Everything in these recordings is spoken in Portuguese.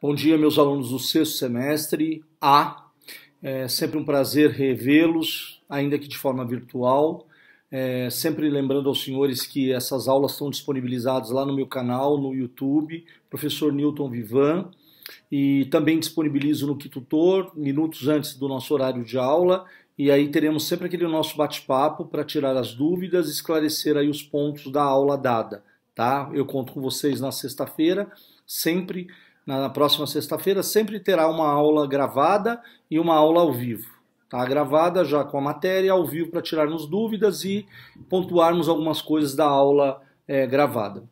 Bom dia, meus alunos do sexto semestre A. É sempre um prazer revê-los, ainda que de forma virtual. Sempre lembrando aos senhores que essas aulas estão disponibilizadas lá no meu canal, no YouTube, Professor Newton Vivan, e também disponibilizo no Kitutor, minutos antes do nosso horário de aula, e aí teremos sempre aquele nosso bate-papo para tirar as dúvidas e esclarecer aí os pontos da aula dada, tá? Eu conto com vocês na sexta-feira, sempre. Na próxima sexta-feira sempre terá uma aula gravada e uma aula ao vivo. Tá? Gravada já com a matéria, ao vivo para tirarmos dúvidas e pontuarmos algumas coisas da aula gravada.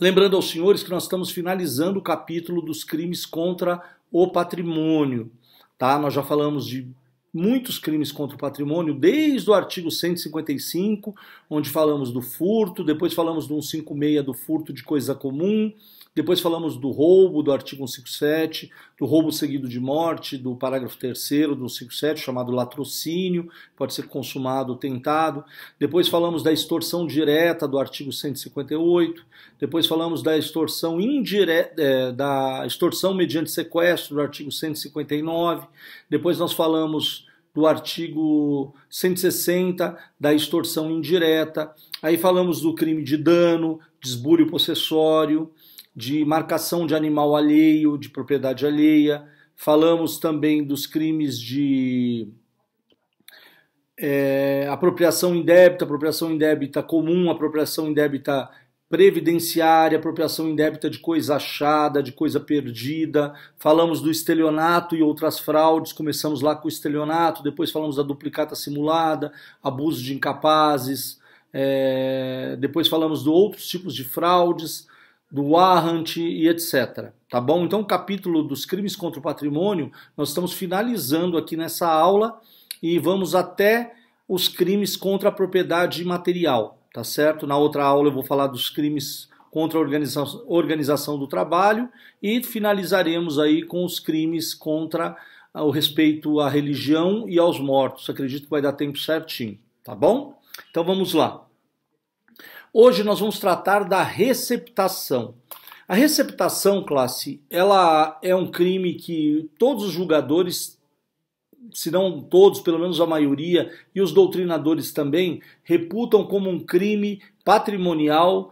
Lembrando aos senhores que nós estamos finalizando o capítulo dos crimes contra o patrimônio. Tá? Nós já falamos de muitos crimes contra o patrimônio, desde o artigo 155, onde falamos do furto, depois falamos do 156 do furto de coisa comum, depois falamos do roubo, do artigo 157, do roubo seguido de morte, do parágrafo 3º do 157, chamado latrocínio, pode ser consumado ou tentado. Depois falamos da extorsão direta, do artigo 158. Depois falamos da extorsão indireta, da extorsão mediante sequestro, do artigo 159. Depois nós falamos do artigo 160, da extorsão indireta. Aí falamos do crime de dano, de esbulho possessório, de marcação de animal alheio, de propriedade alheia. Falamos também dos crimes de apropriação indébita comum, apropriação indébita previdenciária, apropriação indébita de coisa achada, de coisa perdida. Falamos do estelionato e outras fraudes, começamos lá com o estelionato, depois falamos da duplicata simulada, abuso de incapazes, depois falamos de outros tipos de fraudes, do warrant e etc. Tá bom? Então o capítulo dos crimes contra o patrimônio nós estamos finalizando aqui nessa aula e vamos até os crimes contra a propriedade imaterial, tá certo? Na outra aula eu vou falar dos crimes contra a organização do trabalho e finalizaremos aí com os crimes contra o respeito à religião e aos mortos. Acredito que vai dar tempo certinho, tá bom? Então vamos lá. Hoje nós vamos tratar da receptação. A receptação, classe, ela é um crime que todos os julgadores, se não todos, pelo menos a maioria, e os doutrinadores também, reputam como um crime patrimonial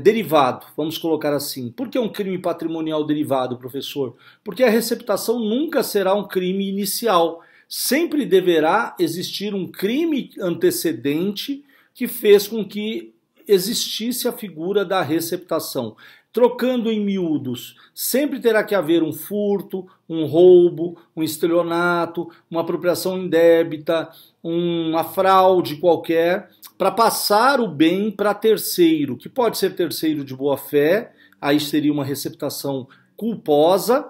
derivado, vamos colocar assim. Por que um crime patrimonial derivado, professor? Porque a receptação nunca será um crime inicial. Sempre deverá existir um crime antecedente que fez com que existisse a figura da receptação. Trocando em miúdos, sempre terá que haver um furto, um roubo, um estelionato, uma apropriação indébita, uma fraude qualquer, para passar o bem para terceiro, que pode ser terceiro de boa fé, aí seria uma receptação culposa,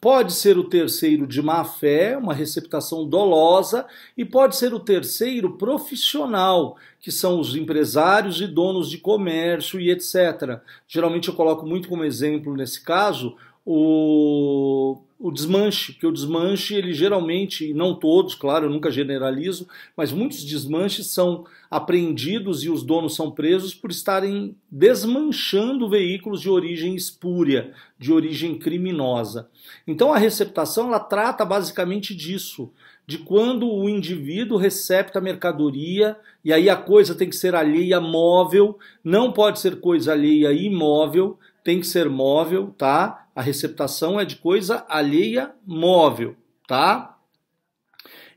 pode ser o terceiro de má fé, uma receptação dolosa, e pode ser o terceiro profissional, que são os empresários e donos de comércio e etc. Geralmente eu coloco muito como exemplo nesse caso o desmanche, porque o desmanche, ele geralmente, não todos, claro, eu nunca generalizo, mas muitos desmanches são apreendidos e os donos são presos por estarem desmanchando veículos de origem espúria, de origem criminosa. Então a receptação, ela trata basicamente disso, de quando o indivíduo recepta a mercadoria, e aí a coisa tem que ser alheia móvel, não pode ser coisa alheia imóvel, tem que ser móvel, tá? A receptação é de coisa alheia móvel, tá?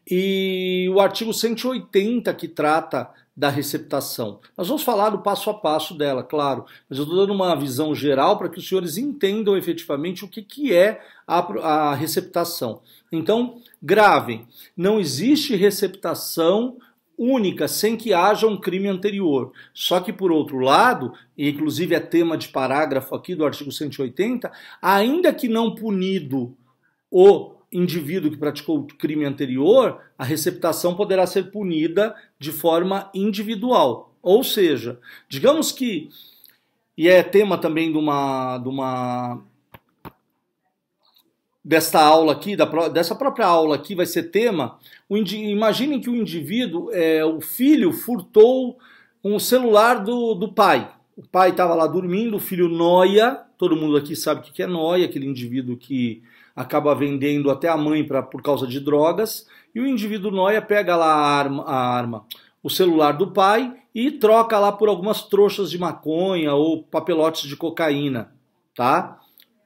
E o artigo 180 que trata da receptação. Nós vamos falar do passo a passo dela, claro, mas eu estou dando uma visão geral para que os senhores entendam efetivamente o que é a receptação. Então, gravem, não existe receptação única, sem que haja um crime anterior. Só que, por outro lado, e inclusive é tema de parágrafo aqui do artigo 180, ainda que não punido o indivíduo que praticou o crime anterior, a receptação poderá ser punida de forma individual. Ou seja, digamos que, e é tema também desta aula aqui, dessa própria aula aqui vai ser tema, imaginem que o indivíduo, o filho furtou um celular do pai, O pai estava lá dormindo, o filho noia, todo mundo aqui sabe o que é noia, aquele indivíduo que acaba vendendo até a mãe por causa de drogas, e o indivíduo noia pega lá o celular do pai e troca lá por algumas trouxas de maconha ou papelotes de cocaína, tá?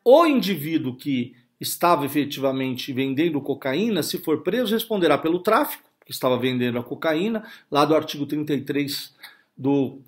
O indivíduo que estava efetivamente vendendo cocaína, se for preso, responderá pelo tráfico, que estava vendendo a cocaína, lá do artigo 33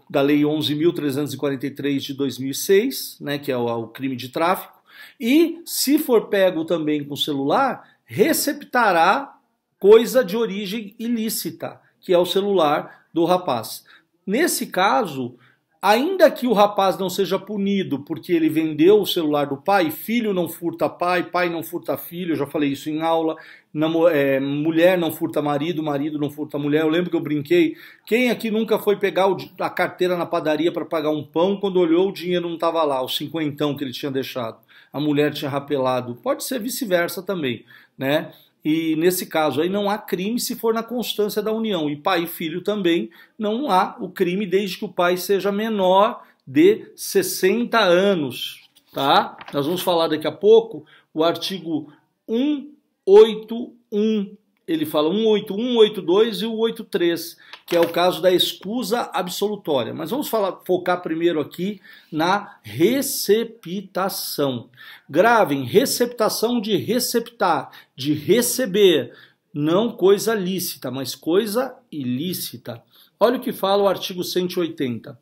da Lei 11.343 de 2006, né, que é o crime de tráfico, e se for pego também com celular, receptará coisa de origem ilícita, que é o celular do rapaz. Nesse caso, ainda que o rapaz não seja punido porque ele vendeu o celular do pai, filho não furta pai, pai não furta filho, eu já falei isso em aula, mulher não furta marido, marido não furta mulher. Eu lembro que eu brinquei, quem aqui nunca foi pegar a carteira na padaria para pagar um pão, quando olhou o dinheiro não estava lá, o cinquentão que ele tinha deixado, a mulher tinha rapelado, pode ser vice-versa também, né? E nesse caso aí não há crime se for na constância da união. E pai e filho também não há o crime desde que o pai seja menor de 60 anos. Tá? Nós vamos falar daqui a pouco o artigo 181. Ele fala 181, 182 e o 183, que é o caso da escusa absolutória. Mas vamos focar primeiro aqui na receptação. Gravem, receptação de receptar, de receber, não coisa lícita, mas coisa ilícita. Olha o que fala o artigo 180.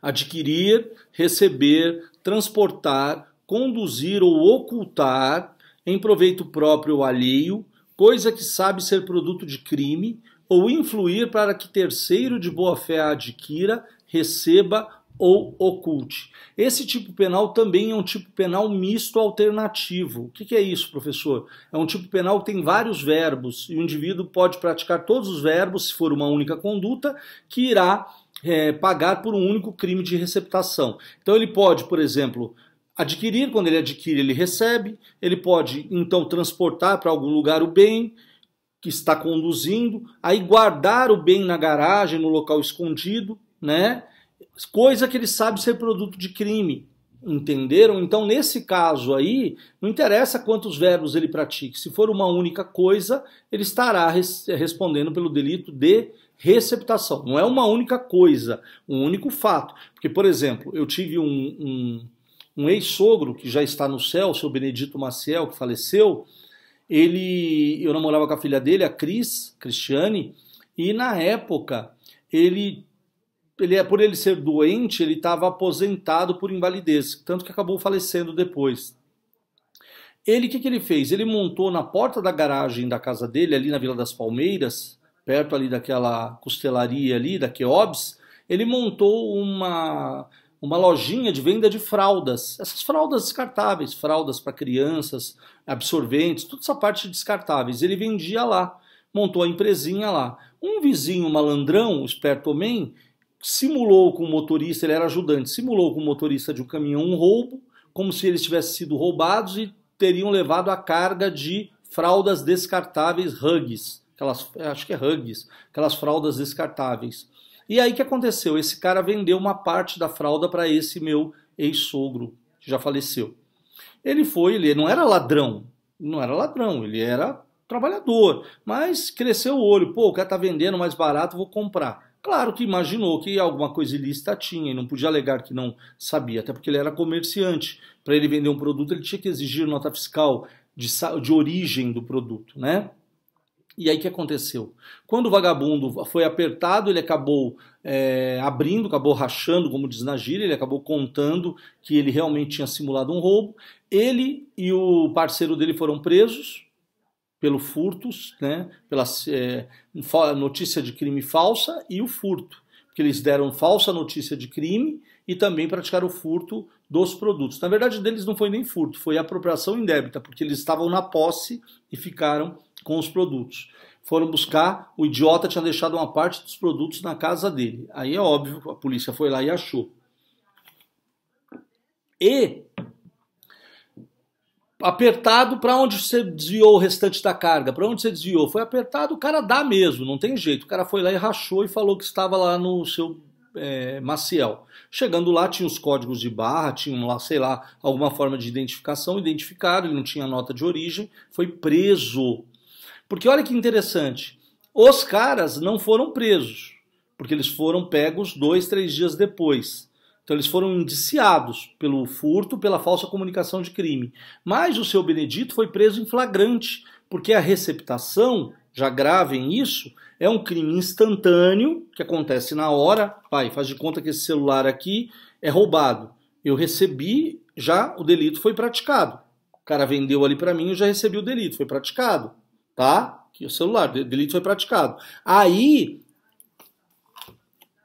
Adquirir, receber, transportar, conduzir ou ocultar, em proveito próprio ou alheio, coisa que sabe ser produto de crime, ou influir para que terceiro de boa-fé a adquira, receba ou oculte. Esse tipo penal também é um tipo penal misto alternativo. O que é isso, professor? É um tipo penal que tem vários verbos, e o indivíduo pode praticar todos os verbos, se for uma única conduta, que irá pagar por um único crime de receptação. Então ele pode, por exemplo, adquirir, quando ele adquire, ele recebe, ele pode, então, transportar para algum lugar o bem que está conduzindo, aí guardar o bem na garagem, no local escondido, né? Coisa que ele sabe ser produto de crime, entenderam? Então, nesse caso aí, não interessa quantos verbos ele pratique, se for uma única coisa, ele estará respondendo pelo delito de receptação. Não é uma única coisa, um único fato. Porque, por exemplo, eu tive um ex-sogro que já está no céu, o seu Benedito Maciel, que faleceu. Eu namorava com a filha dele, a Cristiane, e na época, por ele ser doente, ele estava aposentado por invalidez, tanto que acabou falecendo depois. O que ele fez? Ele montou na porta da garagem da casa dele, ali na Vila das Palmeiras, perto ali daquela costelaria ali, da Queobs, ele montou uma lojinha de venda de fraldas, essas fraldas descartáveis, fraldas para crianças, absorventes, toda essa parte descartáveis. Ele vendia lá, montou a empresinha lá. Um vizinho malandrão, o espertomem, simulou com o motorista, ele era ajudante, simulou com o motorista de um caminhão um roubo, como se eles tivessem sido roubados e teriam levado a carga de fraldas descartáveis Huggies, acho que é Huggies, aquelas fraldas descartáveis. E aí o que aconteceu? Esse cara vendeu uma parte da fralda para esse meu ex-sogro, que já faleceu. Ele não era ladrão, ele era trabalhador, mas cresceu o olho, o cara tá vendendo mais barato, vou comprar. Claro que imaginou que alguma coisa ilícita tinha e não podia alegar que não sabia, até porque ele era comerciante. Para ele vender um produto, ele tinha que exigir nota fiscal de origem do produto, né? E aí o que aconteceu? Quando o vagabundo foi apertado, ele acabou abrindo, acabou rachando, como diz na gíria, ele acabou contando que ele realmente tinha simulado um roubo. Ele e o parceiro dele foram presos pelo furtos, né, pela notícia de crime falsa e o furto, porque eles deram falsa notícia de crime e também praticaram o furto dos produtos. Na verdade, deles não foi nem furto, foi apropriação indébita, porque eles estavam na posse e ficaram com os produtos. Foram buscar, o idiota tinha deixado uma parte dos produtos na casa dele. Aí é óbvio, a polícia foi lá e achou. E apertado, para onde você desviou o restante da carga? Para onde você desviou? Foi apertado, o cara dá mesmo, não tem jeito. O cara foi lá e rachou e falou que estava lá no seu Maciel. Chegando lá, tinha os códigos de barra, tinha lá, sei lá, alguma forma de identificação, identificaram, ele não tinha nota de origem, foi preso. Porque olha que interessante, os caras não foram presos, porque eles foram pegos 2, 3 dias depois. Então eles foram indiciados pelo furto, pela falsa comunicação de crime. Mas o seu Benedito foi preso em flagrante, porque a receptação, já gravem isso, é um crime instantâneo, que acontece na hora. Pai, faz de conta que esse celular aqui é roubado. Eu recebi, já o delito foi praticado. O cara vendeu ali para mim, eu já recebi o delito, foi praticado. Tá? Aqui o celular, o delito foi praticado. Aí,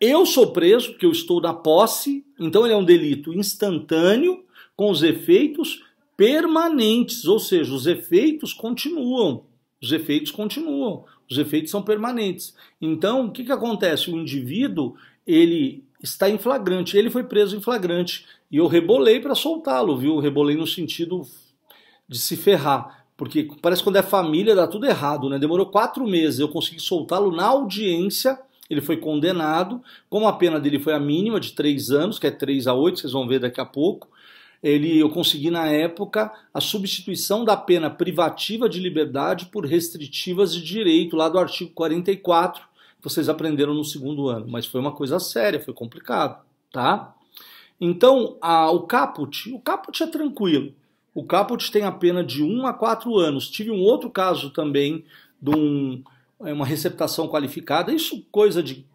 eu sou preso, porque eu estou na posse, então ele é um delito instantâneo, com os efeitos permanentes, ou seja, os efeitos continuam. Os efeitos continuam, os efeitos são permanentes. Então, o que acontece? O indivíduo, ele está em flagrante, ele foi preso em flagrante, e eu rebolei para soltá-lo, viu? Eu rebolei no sentido de se ferrar, porque parece que quando é família dá tudo errado, né? Demorou 4 meses, eu consegui soltá-lo na audiência, ele foi condenado, como a pena dele foi a mínima de 3 anos, que é 3 a 8, vocês vão ver daqui a pouco. Eu consegui na época a substituição da pena privativa de liberdade por restritivas de direito, lá do artigo 44, que vocês aprenderam no 2º ano, mas foi uma coisa séria, foi complicado, tá? Então, o caput é tranquilo, o caput tem a pena de 1 a 4 anos, tive um outro caso também de uma receptação qualificada, isso coisa de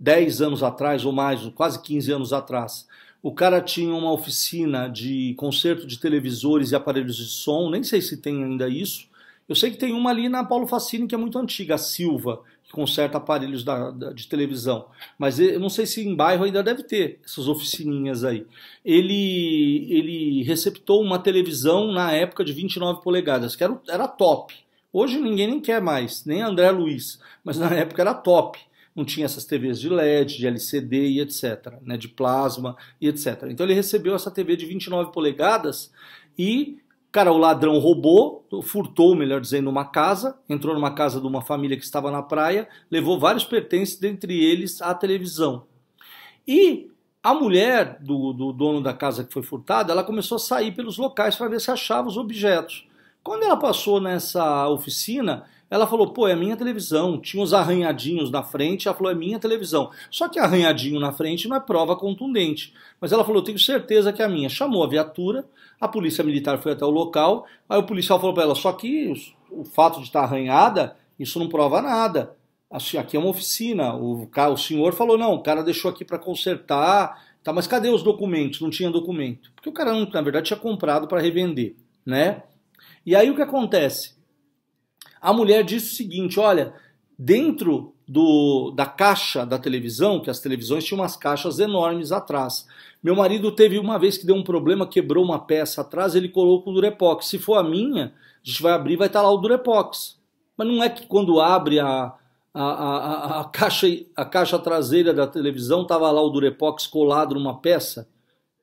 10 anos atrás ou mais, quase 15 anos atrás. O cara tinha uma oficina de conserto de televisores e aparelhos de som, nem sei se tem ainda isso. Eu sei que tem uma ali na Paulo Facini, que é muito antiga, a Silva, que conserta aparelhos de televisão. Mas eu não sei se em bairro ainda deve ter essas oficininhas aí. Ele receptou uma televisão na época de 29 polegadas, que era top. Hoje ninguém nem quer mais, nem André Luiz, mas na época era top. Não tinha essas TVs de LED, de LCD e etc, né, de plasma e etc. Então ele recebeu essa TV de 29 polegadas e, cara, o ladrão roubou, furtou, melhor dizendo, uma casa, entrou numa casa de uma família que estava na praia, levou vários pertences, dentre eles a televisão. E a mulher do dono da casa que foi furtada, ela começou a sair pelos locais para ver se achava os objetos. Quando ela passou nessa oficina, ela falou, pô, é a minha televisão, tinha uns arranhadinhos na frente, ela falou, é minha televisão. Só que arranhadinho na frente não é prova contundente. Mas ela falou, eu tenho certeza que é a minha. Chamou a viatura, a polícia militar foi até o local, aí o policial falou para ela, só que o fato de estar arranhada, isso não prova nada. Aqui é uma oficina. O senhor falou, não, o cara deixou aqui para consertar, tá, mas cadê os documentos? Não tinha documento. Porque o cara, na verdade, tinha comprado para revender, né? E aí o que acontece? A mulher disse o seguinte, olha, dentro da caixa da televisão, que as televisões tinham umas caixas enormes atrás, meu marido teve uma vez que deu um problema, quebrou uma peça atrás, ele colocou o Durepox. Se for a minha, a gente vai abrir, vai estar lá o Durepox. Mas não é que quando abre a caixa traseira da televisão, estava lá o Durepox colado numa peça?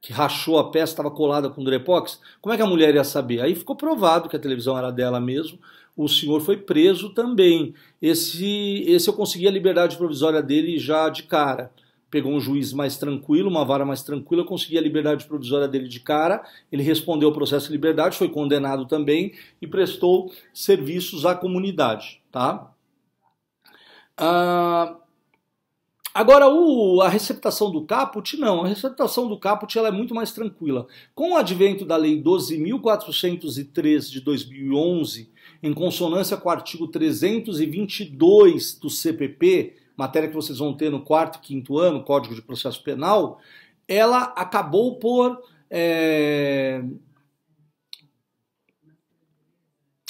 Que rachou a peça, estava colada com Durepox, como é que a mulher ia saber? Aí ficou provado que a televisão era dela mesmo, o senhor foi preso também. Esse eu consegui a liberdade provisória dele já de cara. Pegou um juiz mais tranquilo, uma vara mais tranquila, eu consegui a liberdade provisória dele de cara, ele respondeu ao processo de liberdade, foi condenado também e prestou serviços à comunidade, tá? Agora, a receptação do caput, não. A receptação do caput ela é muito mais tranquila. Com o advento da Lei 12.403 de 2011, em consonância com o artigo 322 do CPP, matéria que vocês vão ter no 4º e 5º ano, Código de Processo Penal, ela acabou por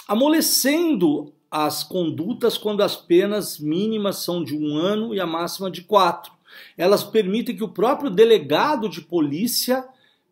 amolecendo as condutas quando as penas mínimas são de 1 ano e a máxima de 4. Elas permitem que o próprio delegado de polícia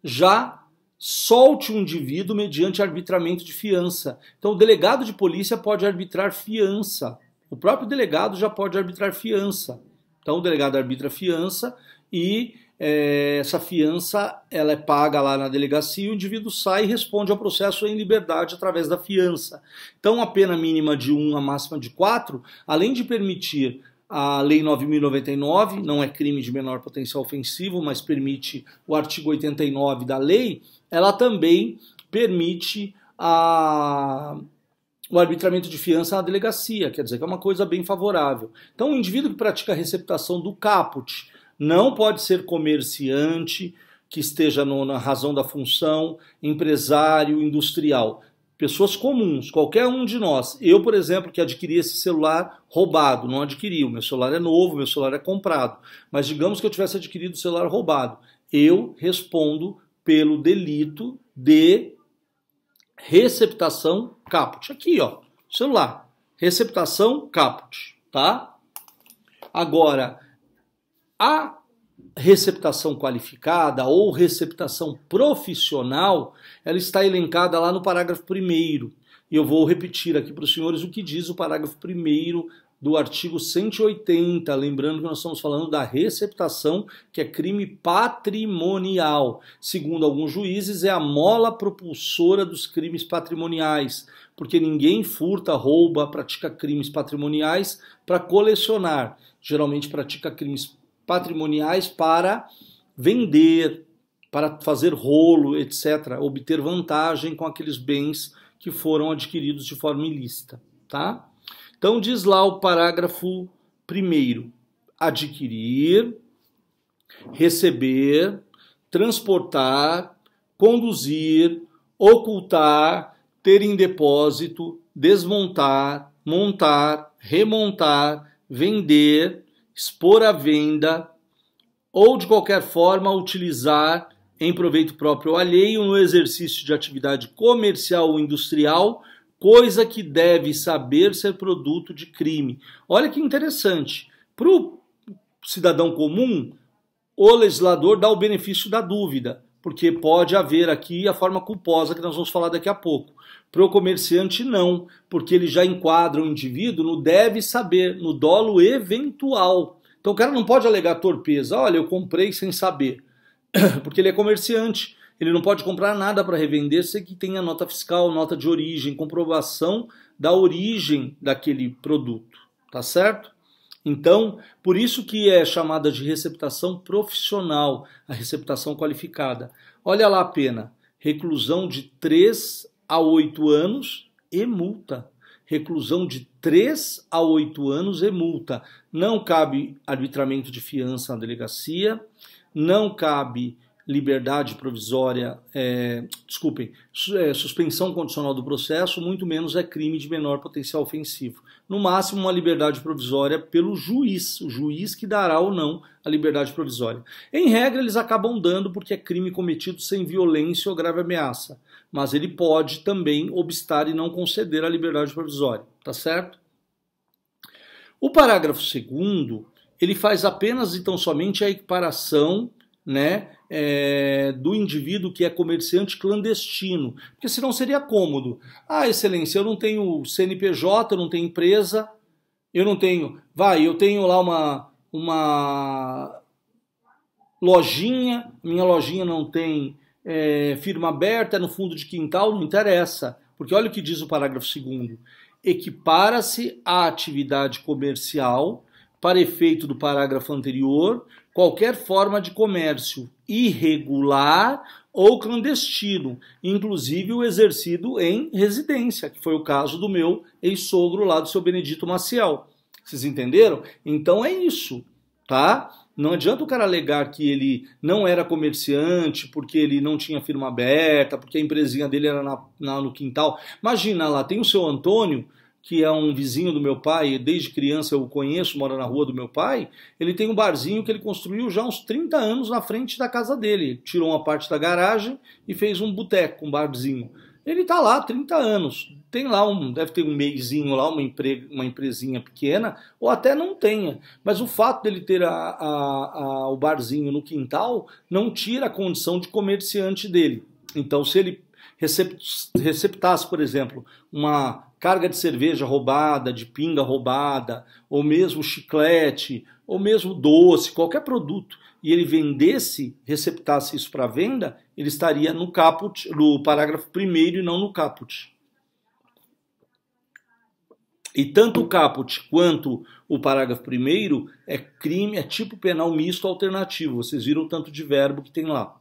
já solte um indivíduo mediante arbitramento de fiança. Então o delegado de polícia pode arbitrar fiança. O próprio delegado já pode arbitrar fiança. Então o delegado arbitra fiança e essa fiança ela é paga lá na delegacia e o indivíduo sai e responde ao processo em liberdade através da fiança. Então a pena mínima de 1, a máxima de 4, além de permitir a Lei 9.099, não é crime de menor potencial ofensivo, mas permite o artigo 89 da lei, ela também permite o arbitramento de fiança na delegacia, quer dizer que é uma coisa bem favorável. Então, o indivíduo que pratica a receptação do caput não pode ser comerciante, que esteja na razão da função, empresário, industrial. Pessoas comuns, qualquer um de nós. Eu, por exemplo, que adquiri esse celular roubado, não adquiri, o meu celular é novo, meu celular é comprado. Mas digamos que eu tivesse adquirido o celular roubado. Eu respondo pelo delito de receptação caput. Aqui, ó, celular, receptação caput, tá? Agora, a receptação qualificada ou receptação profissional, ela está elencada lá no parágrafo 1º. E eu vou repetir aqui para os senhores o que diz o parágrafo 1º do artigo 180, lembrando que nós estamos falando da receptação, que é crime patrimonial. Segundo alguns juízes, é a mola propulsora dos crimes patrimoniais, porque ninguém furta, rouba, pratica crimes patrimoniais para colecionar. Geralmente pratica crimes patrimoniais para vender, para fazer rolo, etc., obter vantagem com aqueles bens que foram adquiridos de forma ilícita, tá? Então diz lá o parágrafo 1º: adquirir, receber, transportar, conduzir, ocultar, ter em depósito, desmontar, montar, remontar, vender, expor à venda ou de qualquer forma utilizar em proveito próprio ou alheio no exercício de atividade comercial ou industrial, coisa que deve saber ser produto de crime. Olha que interessante. Para o cidadão comum, o legislador dá o benefício da dúvida, porque pode haver aqui a forma culposa que nós vamos falar daqui a pouco. Para o comerciante, não, porque ele já enquadra o indivíduo no deve saber, no dolo eventual. Então o cara não pode alegar torpeza. Olha, eu comprei sem saber, porque ele é comerciante. Ele não pode comprar nada para revender sem que tenha nota fiscal, nota de origem, comprovação da origem daquele produto, tá certo? Então, por isso que é chamada de receptação profissional, a receptação qualificada. Olha lá a pena: reclusão de 3 a 8 anos e multa. Reclusão de 3 a 8 anos e multa. Não cabe arbitramento de fiança na delegacia, não cabe liberdade provisória, suspensão condicional do processo, muito menos é crime de menor potencial ofensivo. No máximo, uma liberdade provisória pelo juiz, o juiz que dará ou não a liberdade provisória. Em regra, eles acabam dando porque é crime cometido sem violência ou grave ameaça, mas ele pode também obstar e não conceder a liberdade provisória, tá certo? O parágrafo 2º, ele faz apenas e tão somente a equiparação, né, do indivíduo que é comerciante clandestino, porque senão seria cômodo. Ah, excelência, eu não tenho CNPJ, eu não tenho empresa, eu não tenho, eu tenho lá uma lojinha, minha lojinha não tem firma aberta, é no fundo de quintal, não interessa, porque olha o que diz o parágrafo 2º: equipara-se à atividade comercial, para efeito do parágrafo anterior, qualquer forma de comércio irregular ou clandestino, inclusive o exercido em residência, que foi o caso do meu ex-sogro lá do seu Benedito Maciel. Vocês entenderam? Então é isso, tá? Não adianta o cara alegar que ele não era comerciante porque ele não tinha firma aberta, porque a empresinha dele era no quintal. Imagina lá, tem o seu Antônio, que é um vizinho do meu pai, desde criança eu o conheço, mora na rua do meu pai. Ele tem um barzinho que ele construiu já há uns 30 anos na frente da casa dele. Tirou uma parte da garagem e fez um boteco, um barzinho. Ele está lá há 30 anos. Tem lá deve ter um meizinho lá, uma empresinha pequena, ou até não tenha. Mas o fato dele ter o barzinho no quintal não tira a condição de comerciante dele. Então, se ele receptasse, por exemplo, uma carga de cerveja roubada, de pinga roubada, ou mesmo chiclete, ou mesmo doce, qualquer produto, e ele vendesse, receptasse isso para venda, ele estaria no caput, no parágrafo 1º e não no caput. E tanto o caput quanto o parágrafo primeiro é crime, é tipo penal misto alternativo. Vocês viram o tanto de verbo que tem lá.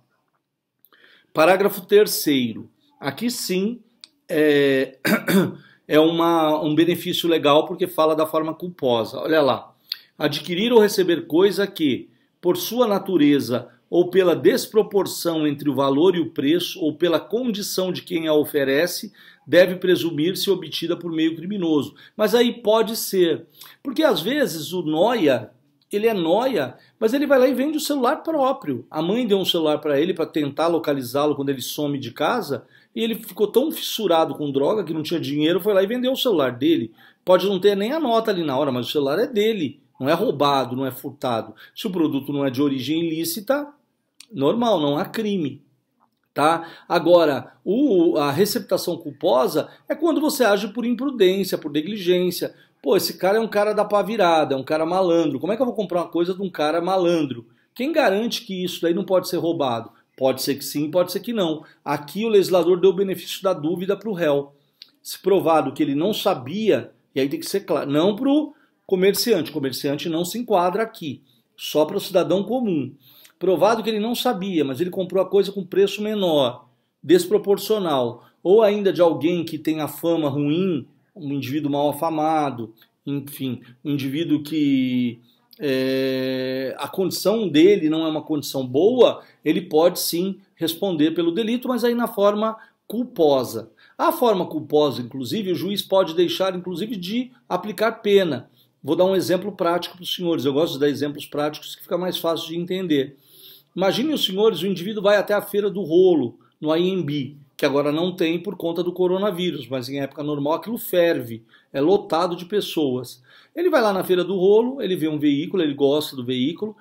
Parágrafo terceiro. Aqui sim é um benefício legal porque fala da forma culposa. Olha lá. Adquirir ou receber coisa que, por sua natureza ou pela desproporção entre o valor e o preço, ou pela condição de quem a oferece, deve presumir-se obtida por meio criminoso. Mas aí pode ser, porque às vezes o nóia, ele é nóia, mas ele vai lá e vende o celular próprio. A mãe deu um celular para ele para tentar localizá-lo quando ele some de casa, e ele ficou tão fissurado com droga que não tinha dinheiro, foi lá e vendeu o celular dele. Pode não ter nem a nota ali na hora, mas o celular é dele. Não é roubado, não é furtado. Se o produto não é de origem ilícita, normal, não há crime. Tá? Agora, a receptação culposa é quando você age por imprudência, por negligência. Pô, esse cara é um cara da pá virada, é um cara malandro. Como é que eu vou comprar uma coisa de um cara malandro? Quem garante que isso daí não pode ser roubado? Pode ser que sim, pode ser que não. Aqui o legislador deu o benefício da dúvida para o réu. Se provado que ele não sabia, e aí tem que ser claro, não para o comerciante. O comerciante não se enquadra aqui, só para o cidadão comum. Provado que ele não sabia, mas ele comprou a coisa com preço menor, desproporcional, ou ainda de alguém que tem a fama ruim, um indivíduo mal afamado, enfim, um indivíduo que a condição dele não é uma condição boa, ele pode sim responder pelo delito, mas aí na forma culposa. A forma culposa, inclusive, o juiz pode deixar, inclusive, de aplicar pena. Vou dar um exemplo prático para os senhores. Eu gosto de dar exemplos práticos que fica mais fácil de entender. Imaginem os senhores, o indivíduo vai até a Feira do Rolo, no AMB, que agora não tem por conta do coronavírus, mas em época normal aquilo ferve, é lotado de pessoas. Ele vai lá na Feira do Rolo, ele vê um veículo, ele gosta do veículo,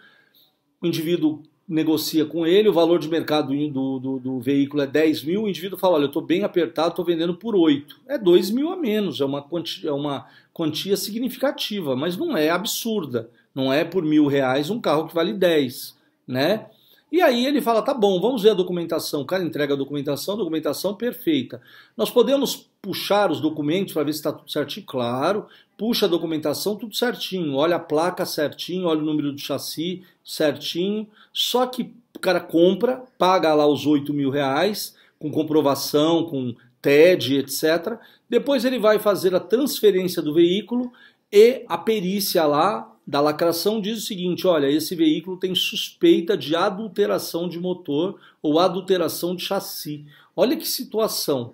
o indivíduo negocia com ele, o valor de mercado do veículo é 10 mil, o indivíduo fala, olha, eu estou bem apertado, estou vendendo por 8. É 2 mil a menos, é uma quantia significativa, mas não é absurda. Não é por R$ 1.000 um carro que vale 10, né? E aí ele fala, tá bom, vamos ver a documentação. O cara entrega a documentação perfeita. Nós podemos puxar os documentos para ver se está tudo certinho? Claro, puxa a documentação, tudo certinho. Olha a placa certinho, olha o número do chassi certinho. Só que o cara compra, paga lá os R$ 8.000, com comprovação, com TED, etc. Depois ele vai fazer a transferência do veículo e a perícia lá da lacração diz o seguinte, olha, esse veículo tem suspeita de adulteração de motor ou adulteração de chassi. Olha que situação.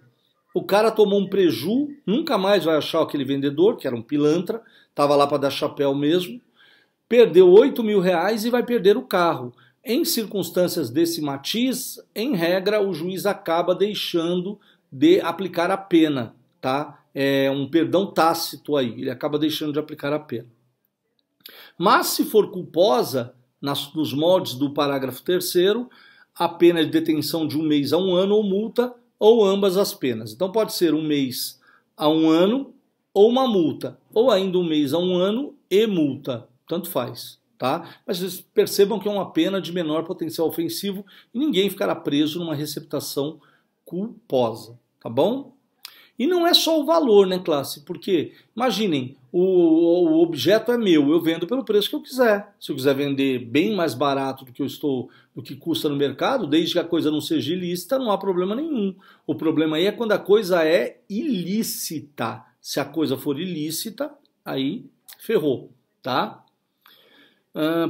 O cara tomou um preju, nunca mais vai achar aquele vendedor, que era um pilantra, estava lá para dar chapéu mesmo, perdeu R$ 8.000 e vai perder o carro. Em circunstâncias desse matiz, em regra, o juiz acaba deixando de aplicar a pena, tá? É um perdão tácito aí, ele acaba deixando de aplicar a pena. Mas se for culposa, nos moldes do parágrafo 3º, a pena é de detenção de 1 mês a 1 ano ou multa, ou ambas as penas. Então pode ser 1 mês a 1 ano ou uma multa, ou ainda 1 mês a 1 ano e multa, tanto faz. Tá? Mas vocês percebam que é uma pena de menor potencial ofensivo e ninguém ficará preso numa receptação culposa, tá bom? E não é só o valor, né, classe? Porque, imaginem, o objeto é meu, eu vendo pelo preço que eu quiser. Se eu quiser vender bem mais barato do que custa no mercado, desde que a coisa não seja ilícita, não há problema nenhum. O problema aí é quando a coisa é ilícita. Se a coisa for ilícita, aí ferrou, tá?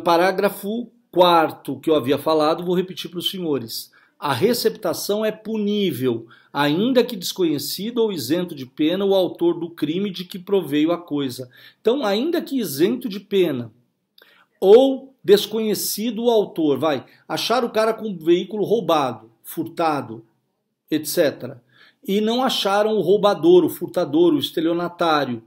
Parágrafo 4º que eu havia falado, vou repetir para os senhores. A receptação é punível, ainda que desconhecido ou isento de pena o autor do crime de que proveio a coisa. Então, ainda que isento de pena ou desconhecido o autor, achar o cara com o veículo roubado, furtado, etc. E não acharam o roubador, o furtador, o estelionatário,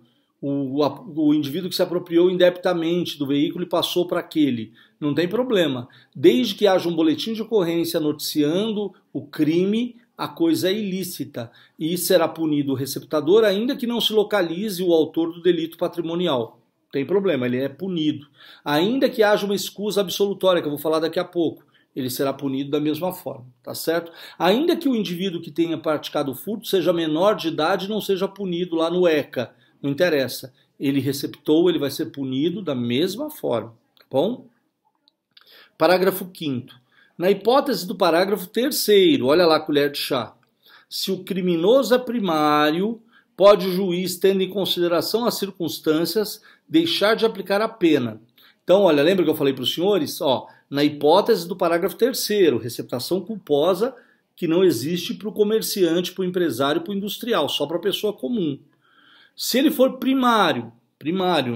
o indivíduo que se apropriou indebitamente do veículo e passou para aquele. Não tem problema. Desde que haja um boletim de ocorrência noticiando o crime, a coisa é ilícita e será punido o receptador, ainda que não se localize o autor do delito patrimonial. Tem problema, ele é punido. Ainda que haja uma escusa absolutória, que eu vou falar daqui a pouco, ele será punido da mesma forma, tá certo? Ainda que o indivíduo que tenha praticado o furto seja menor de idade e não seja punido lá no ECA, não interessa. Ele receptou, ele vai ser punido da mesma forma, tá bom? Parágrafo 5º. Na hipótese do parágrafo 3º, olha lá a colher de chá. Se o criminoso é primário, pode o juiz, tendo em consideração as circunstâncias, deixar de aplicar a pena. Então, olha, lembra que eu falei para os senhores? Na hipótese do parágrafo 3º, receptação culposa que não existe para o comerciante, para o empresário, para o industrial, só para a pessoa comum. Se ele for primário,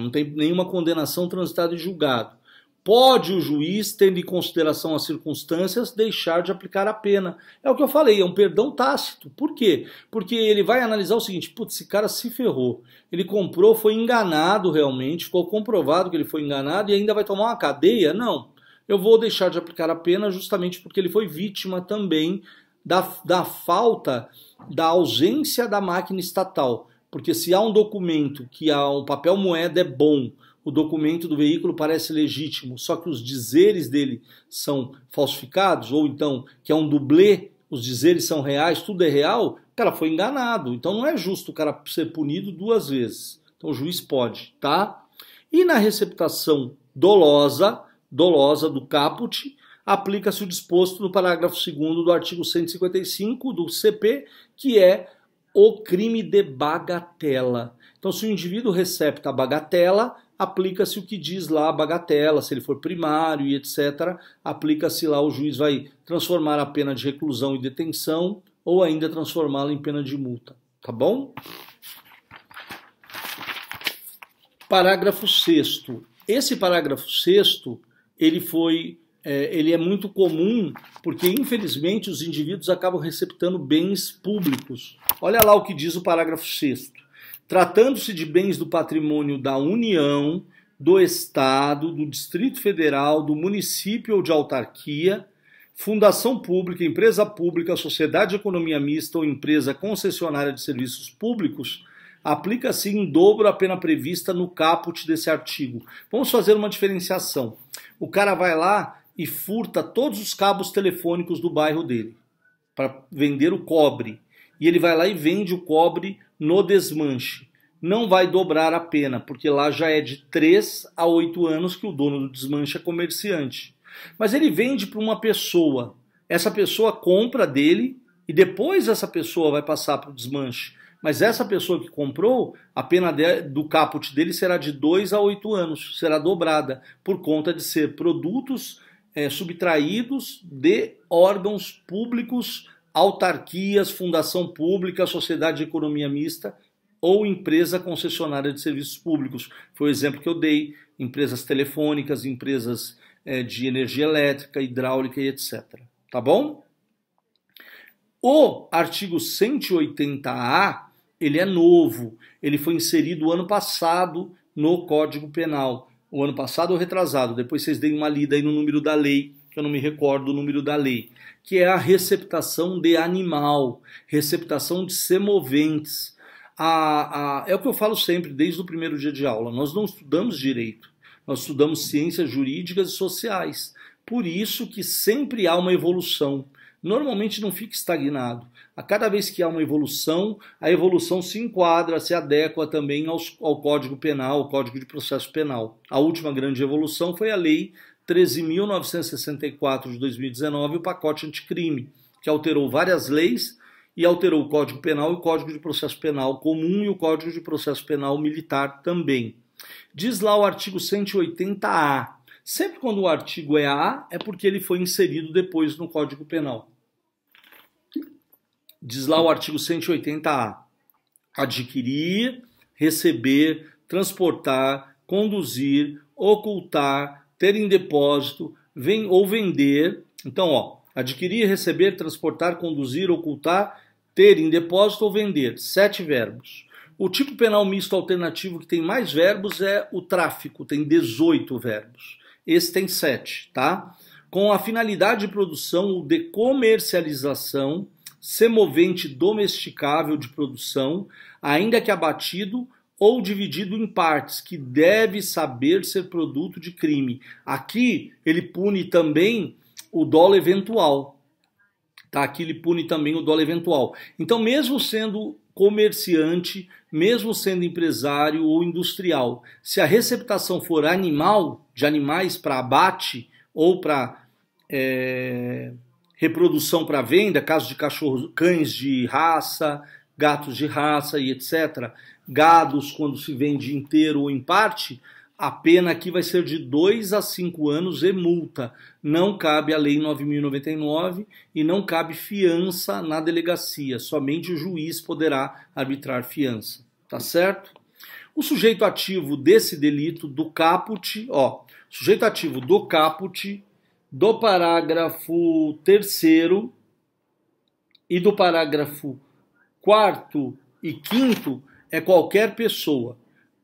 não tem nenhuma condenação transitada em julgado, pode o juiz, tendo em consideração as circunstâncias, deixar de aplicar a pena. É o que eu falei, é um perdão tácito. Por quê? Porque ele vai analisar o seguinte, putz, esse cara se ferrou. Ele comprou, foi enganado realmente, ficou comprovado que ele foi enganado e ainda vai tomar uma cadeia? Não. Eu vou deixar de aplicar a pena justamente porque ele foi vítima também da falta, da ausência da máquina estatal. Porque se há um documento que o papel moeda é bom, o documento do veículo parece legítimo, só que os dizeres dele são falsificados, ou então que é um dublê, os dizeres são reais, tudo é real, o cara foi enganado. Então não é justo o cara ser punido 2 vezes. Então o juiz pode, tá? E na receptação dolosa do caput, aplica-se o disposto no parágrafo 2º do artigo 155 do CP, que é o crime de bagatela. Então, se o indivíduo recepta a bagatela, aplica-se o que diz lá a bagatela, se ele for primário e etc., aplica-se lá, o juiz vai transformar a pena de reclusão e detenção ou ainda transformá-la em pena de multa, tá bom? Parágrafo 6º. Esse parágrafo 6º, ele é muito comum porque, infelizmente, os indivíduos acabam receptando bens públicos. Olha lá o que diz o parágrafo 6º. Tratando-se de bens do patrimônio da União, do Estado, do Distrito Federal, do município ou de autarquia, fundação pública, empresa pública, sociedade de economia mista ou empresa concessionária de serviços públicos, aplica-se em dobro a pena prevista no caput desse artigo. Vamos fazer uma diferenciação. O cara vai lá e furta todos os cabos telefônicos do bairro dele para vender o cobre. E ele vai lá e vende o cobre no desmanche. Não vai dobrar a pena, porque lá já é de 3 a 8 anos que o dono do desmanche é comerciante. Mas ele vende para uma pessoa. Essa pessoa compra dele e depois essa pessoa vai passar para o desmanche. Mas essa pessoa que comprou, a pena do caput dele será de 2 a 8 anos, será dobrada, por conta de ser produtos subtraídos de órgãos públicos, autarquias, fundação pública, sociedade de economia mista ou empresa concessionária de serviços públicos. Foi o exemplo que eu dei, empresas telefônicas, empresas de energia elétrica, hidráulica e etc. Tá bom? O artigo 180A, ele é novo, ele foi inserido ano passado no Código Penal, o ano passado ou retrasado, depois vocês deem uma lida aí no número da lei, que eu não me recordo o número da lei, que é a receptação de animal, receptação de semoventes. É o que eu falo sempre, desde o primeiro dia de aula, nós não estudamos direito, nós estudamos ciências jurídicas e sociais, por isso que sempre há uma evolução. Normalmente não fica estagnado. A cada vez que há uma evolução, a evolução se enquadra, se adequa também ao Código Penal, ao Código de Processo Penal. A última grande evolução foi a Lei 13.964 de 2019, o pacote anticrime, que alterou várias leis e alterou o Código Penal e o Código de Processo Penal comum e o Código de Processo Penal militar também. Diz lá o artigo 180A. Sempre quando o artigo é A, é porque ele foi inserido depois no Código Penal. Diz lá o artigo 180A. Adquirir, receber, transportar, conduzir, ocultar, ter em depósito, ou vender. Então, adquirir, receber, transportar, conduzir, ocultar, ter em depósito ou vender. 7 verbos. O tipo penal misto alternativo que tem mais verbos é o tráfico, tem 18 verbos. Esse tem 7, tá? Com a finalidade de produção ou de comercialização, semovente domesticável de produção, ainda que abatido ou dividido em partes, que deve saber ser produto de crime. Aqui ele pune também o dolo eventual. Tá? Aqui ele pune também o dolo eventual. Então, mesmo sendo comerciante, mesmo sendo empresário ou industrial. Se a receptação for animal, de animais para abate ou para reprodução para venda, caso de cachorros, cães de raça, gatos de raça e etc., gados quando se vende inteiro ou em parte, a pena aqui vai ser de 2 a 5 anos e multa. Não cabe a Lei 9.099 e não cabe fiança na delegacia. Somente o juiz poderá arbitrar fiança. Tá certo? O sujeito ativo desse delito do caput, sujeito ativo do caput, do parágrafo 3º e do parágrafo 4º e 5º é qualquer pessoa.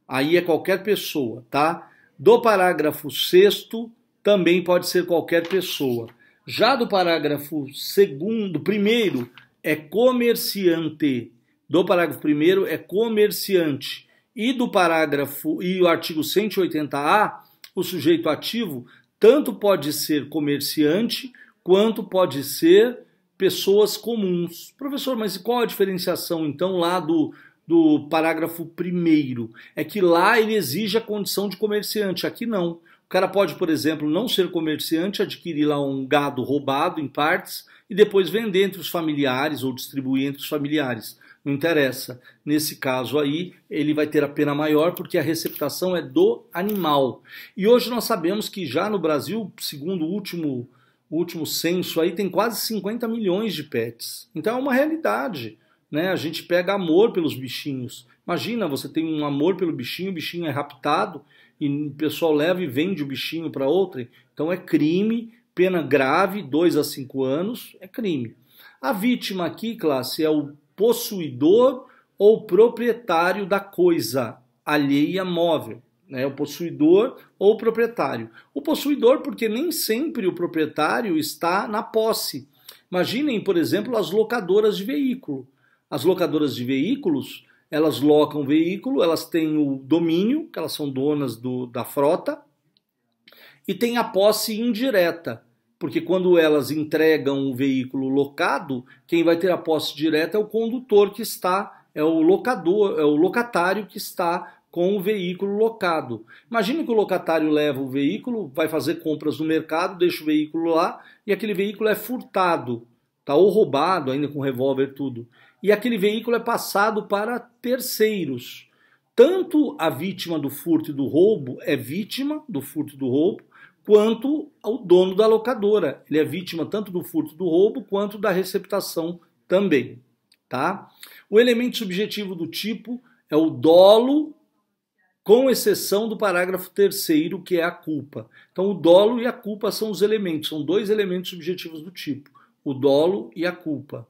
Aí é qualquer pessoa, tá? Do parágrafo 6º também pode ser qualquer pessoa. Já do parágrafo 1º é comerciante. Do parágrafo 1º é comerciante. E do parágrafo e o artigo 180A, o sujeito ativo tanto pode ser comerciante quanto pode ser pessoas comuns. Professor, mas qual a diferenciação então lá do parágrafo 1º? É que lá ele exige a condição de comerciante, aqui não. O cara pode, por exemplo, não ser comerciante, adquirir lá um gado roubado em partes e depois vender entre os familiares ou distribuir entre os familiares. Não interessa. Nesse caso aí, ele vai ter a pena maior porque a receptação é do animal. E hoje nós sabemos que já no Brasil, segundo o último censo, aí tem quase 50 milhões de pets. Então é uma realidade. Né? A gente pega amor pelos bichinhos. Imagina, você tem um amor pelo bichinho, o bichinho é raptado e o pessoal leva e vende o bichinho para outra. Então é crime, pena grave, 2 a 5 anos, é crime. A vítima aqui, classe, é o possuidor ou proprietário da coisa alheia móvel. Né? O possuidor ou proprietário. O possuidor porque nem sempre o proprietário está na posse. Imaginem, por exemplo, as locadoras de veículo. As locadoras de veículos, elas locam o veículo, elas têm o domínio, que elas são donas da frota, e tem a posse indireta, porque quando elas entregam o veículo locado, quem vai ter a posse direta é o condutor que está, é o locatário que está com o veículo locado. Imagine que o locatário leva o veículo, vai fazer compras no mercado, deixa o veículo lá, e aquele veículo é furtado, tá? Ou roubado, ainda com revólver tudo. E aquele veículo é passado para terceiros. Tanto a vítima do furto e do roubo é vítima do furto e do roubo, quanto o dono da locadora. Ele é vítima tanto do furto e do roubo, quanto da receptação também. Tá? O elemento subjetivo do tipo é o dolo, com exceção do parágrafo 3º, que é a culpa. Então o dolo e a culpa são os elementos, são 2 elementos subjetivos do tipo, o dolo e a culpa.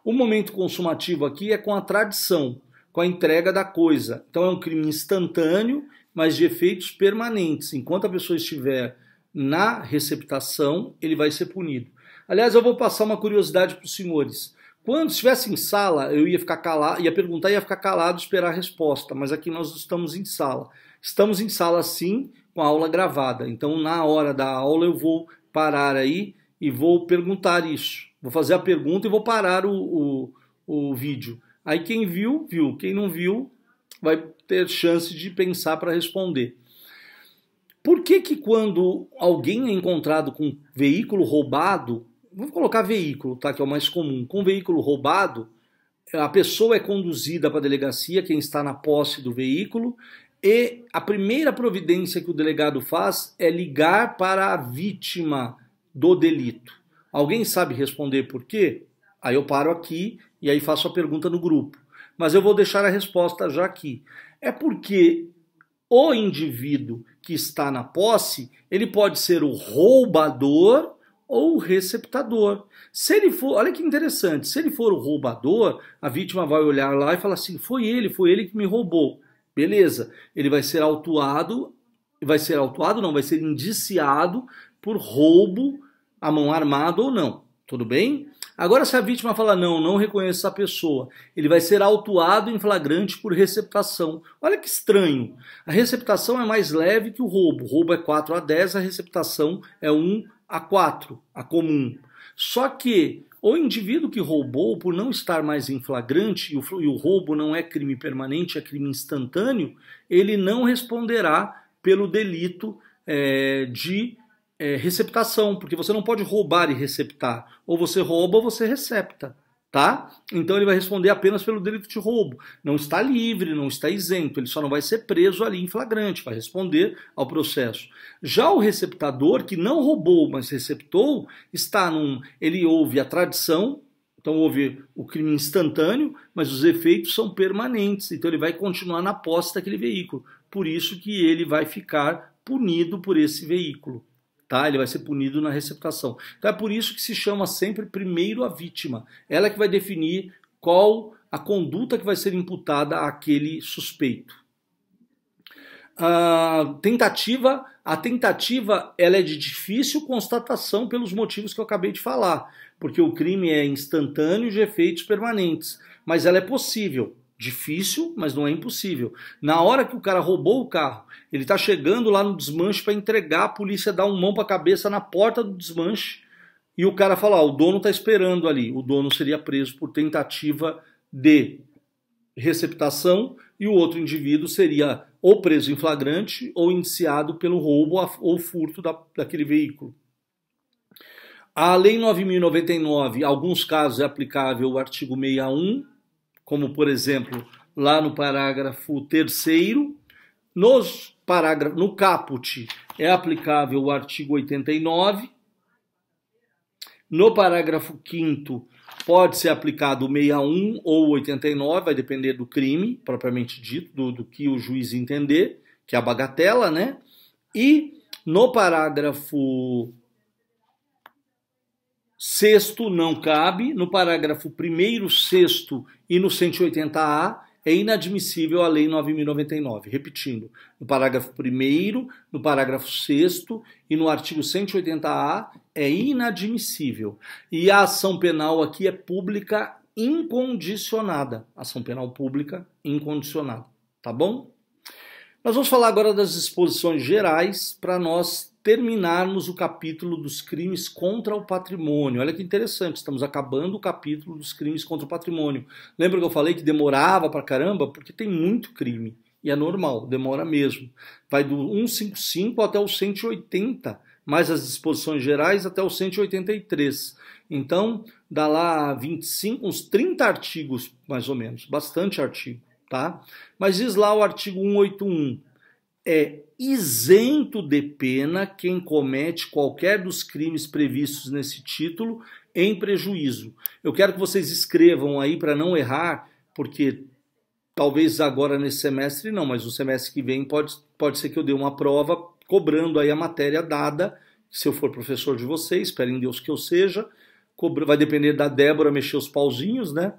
O momento consumativo aqui é com a tradição, com a entrega da coisa. Então é um crime instantâneo, mas de efeitos permanentes. Enquanto a pessoa estiver na receptação, ele vai ser punido. Aliás, eu vou passar uma curiosidade para os senhores. Quando estivesse em sala, eu ia ficar calado, ia perguntar e ia ficar calado e esperar a resposta, mas aqui nós estamos em sala. Estamos em sala sim, com a aula gravada. Então, na hora da aula, eu vou parar aí e vou perguntar isso. Vou fazer a pergunta e vou parar o vídeo. Aí quem viu, viu. Quem não viu, vai ter chance de pensar para responder. Por que quando alguém é encontrado com um veículo roubado, vamos colocar veículo, tá, que é o mais comum, com um veículo roubado, a pessoa é conduzida para a delegacia, quem está na posse do veículo, e a primeira providência que o delegado faz é ligar para a vítima do delito. Alguém sabe responder por quê? Aí eu paro aqui e aí faço a pergunta no grupo. Mas eu vou deixar a resposta já aqui. É porque o indivíduo que está na posse, ele pode ser o roubador ou o receptador. Se ele for, olha que interessante, se ele for o roubador, a vítima vai olhar lá e falar assim, foi ele que me roubou. Beleza, ele vai ser autuado, vai ser indiciado por roubo à mão armada ou não, tudo bem? Agora se a vítima fala não reconheço essa pessoa, ele vai ser autuado em flagrante por receptação. Olha que estranho, a receptação é mais leve que o roubo é 4 a 10, a receptação é 1 a 4, a comum. Só que o indivíduo que roubou, por não estar mais em flagrante, e o roubo não é crime permanente, é crime instantâneo, ele não responderá pelo delito de receptação, porque você não pode roubar e receptar. Ou você rouba ou você recepta. Tá? Então ele vai responder apenas pelo delito de roubo. Não está livre, não está isento, ele só não vai ser preso ali em flagrante, vai responder ao processo. Já o receptador, que não roubou, mas receptou, ele ouve a tradição, então houve o crime instantâneo, mas os efeitos são permanentes, então ele vai continuar na posse daquele veículo. Por isso que ele vai ficar punido por esse veículo. Tá? Ele vai ser punido na receptação. Então é por isso que se chama sempre primeiro a vítima. Ela que vai definir qual a conduta que vai ser imputada àquele suspeito. A tentativa ela é de difícil constatação pelos motivos que eu acabei de falar, porque o crime é instantâneo de efeitos permanentes, mas ela é possível. Difícil, mas não é impossível. Na hora que o cara roubou o carro, ele está chegando lá no desmanche para entregar, a polícia dá um mão para a cabeça na porta do desmanche e o cara fala, o dono está esperando ali. O dono seria preso por tentativa de receptação e o outro indivíduo seria ou preso em flagrante ou indiciado pelo roubo ou furto daquele veículo. A Lei 9.099, em alguns casos é aplicável o artigo 61, como, por exemplo, lá no parágrafo 3º, no caput é aplicável o artigo 89, no parágrafo 5º pode ser aplicado o 61 ou 89, vai depender do crime, propriamente dito, do que o juiz entender, que é a bagatela, né? E no parágrafo 6º não cabe, no parágrafo 1º, 6º e no 180A é inadmissível a Lei 9.099. Repetindo, no parágrafo 1º, no parágrafo 6º e no artigo 180A é inadmissível. E a ação penal aqui é pública incondicionada. Ação penal pública incondicionada. Tá bom? Nós vamos falar agora das disposições gerais para nós terminarmos o capítulo dos crimes contra o patrimônio. Olha que interessante, estamos acabando o capítulo dos crimes contra o patrimônio. Lembra que eu falei que demorava pra caramba? Porque tem muito crime. E é normal, demora mesmo. Vai do 155 até o 180, mais as disposições gerais até o 183. Então, dá lá 25, uns 30 artigos, mais ou menos. Bastante artigo, tá? Mas diz lá o artigo 181. É isento de pena quem comete qualquer dos crimes previstos nesse título em prejuízo. Eu quero que vocês escrevam aí para não errar, porque talvez agora nesse semestre não, mas no semestre que vem pode ser que eu dê uma prova cobrando aí a matéria dada, se eu for professor de vocês, espero em Deus que eu seja, vai depender da Débora mexer os pauzinhos, né?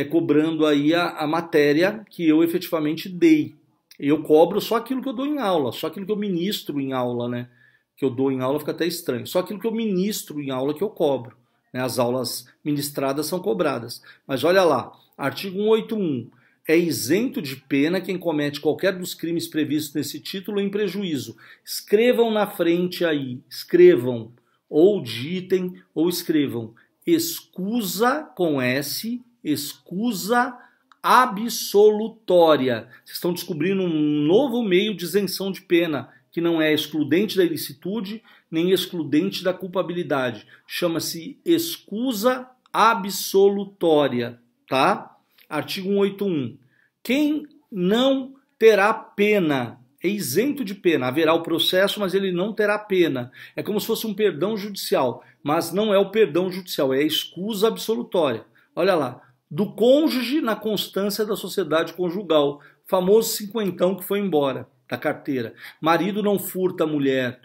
Cobrando aí a matéria que eu efetivamente dei. Eu cobro só aquilo que eu dou em aula, só aquilo que eu ministro em aula, né? Que eu dou em aula fica até estranho. Só aquilo que eu ministro em aula que eu cobro. Né? As aulas ministradas são cobradas. Mas olha lá, artigo 181. É isento de pena quem comete qualquer dos crimes previstos nesse título em prejuízo. Escrevam na frente aí, escrevam, ou digitem, ou escrevam. Escusa com S, escusa absolutória. Vocês estão descobrindo um novo meio de isenção de pena, que não é excludente da ilicitude, nem excludente da culpabilidade. Chama-se escusa absolutória, tá? Artigo 181. Quem não terá pena, é isento de pena. Haverá o processo, mas ele não terá pena. É como se fosse um perdão judicial, mas não é o perdão judicial, é a escusa absolutória. Olha lá. Do cônjuge na constância da sociedade conjugal, famoso cinquentão que foi embora da carteira. Marido não furta mulher,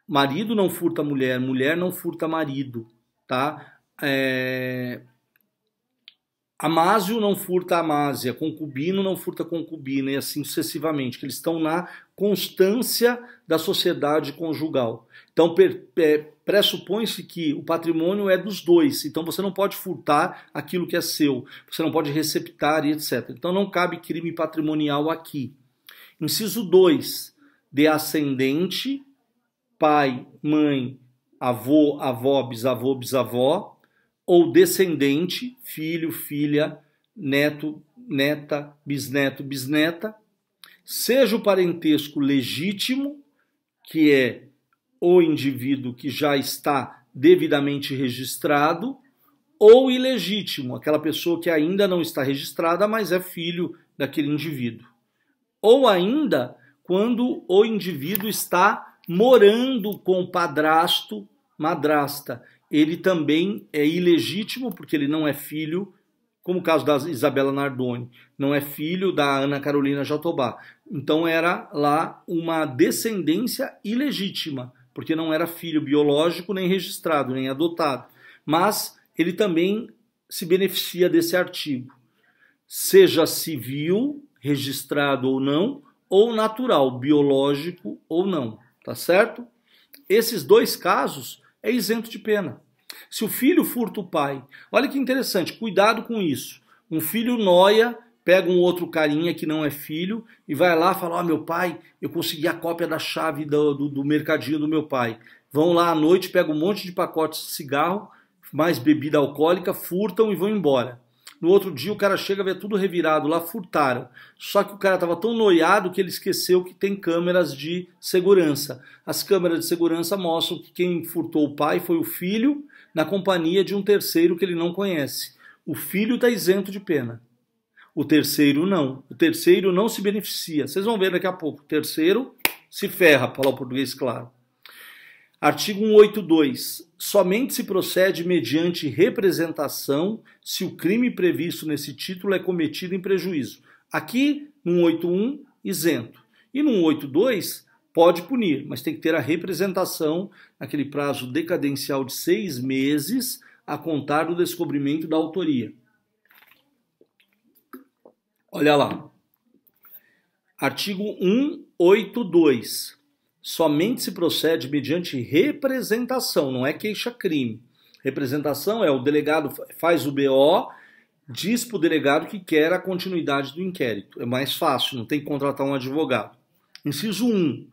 marido não furta mulher, mulher não furta marido, tá? Amásio não furta amásia, concubino não furta concubina e assim sucessivamente, que eles estão na constância da sociedade conjugal. Então pressupõe-se que o patrimônio é dos dois, então você não pode furtar aquilo que é seu, você não pode receptar e etc. Então não cabe crime patrimonial aqui. Inciso 2, de ascendente, pai, mãe, avô, avó, bisavô, bisavó, ou descendente, filho, filha, neto, neta, bisneto, bisneta, seja o parentesco legítimo, que é o indivíduo que já está devidamente registrado, ou ilegítimo, aquela pessoa que ainda não está registrada, mas é filho daquele indivíduo. Ou ainda, quando o indivíduo está morando com o padrasto, madrasta. Ele também é ilegítimo, porque ele não é filho, como o caso da Isabela Nardoni, não é filho da Ana Carolina Jatobá. Então era lá uma descendência ilegítima, porque não era filho biológico, nem registrado, nem adotado. Mas ele também se beneficia desse artigo, seja civil, registrado ou natural, biológico ou não, tá certo? Esses dois casos é isento de pena. Se o filho furta o pai, olha que interessante, cuidado com isso. Um filho noia, pega um outro carinha que não é filho e vai lá e fala, ó, meu pai, eu consegui a cópia da chave do mercadinho do meu pai. Vão lá à noite, pegam um monte de pacotes de cigarro, mais bebida alcoólica, furtam e vão embora. No outro dia o cara chega a ver tudo revirado lá, furtaram. Só que o cara estava tão noiado que ele esqueceu que tem câmeras de segurança. As câmeras de segurança mostram que quem furtou o pai foi o filho, na companhia de um terceiro que ele não conhece. O filho está isento de pena. O terceiro não. O terceiro não se beneficia. Vocês vão ver daqui a pouco. O terceiro se ferra, para falar o português claro. Artigo 182. Somente se procede mediante representação se o crime previsto nesse título é cometido em prejuízo. Aqui, no 181, isento. E no 182, pode punir, mas tem que ter a representação naquele prazo decadencial de 6 meses a contar do descobrimento da autoria. Olha lá. Artigo 182. Somente se procede mediante representação, não é queixa-crime. Representação é o delegado faz o BO, diz para o delegado que quer a continuidade do inquérito. É mais fácil, não tem que contratar um advogado. Inciso 1.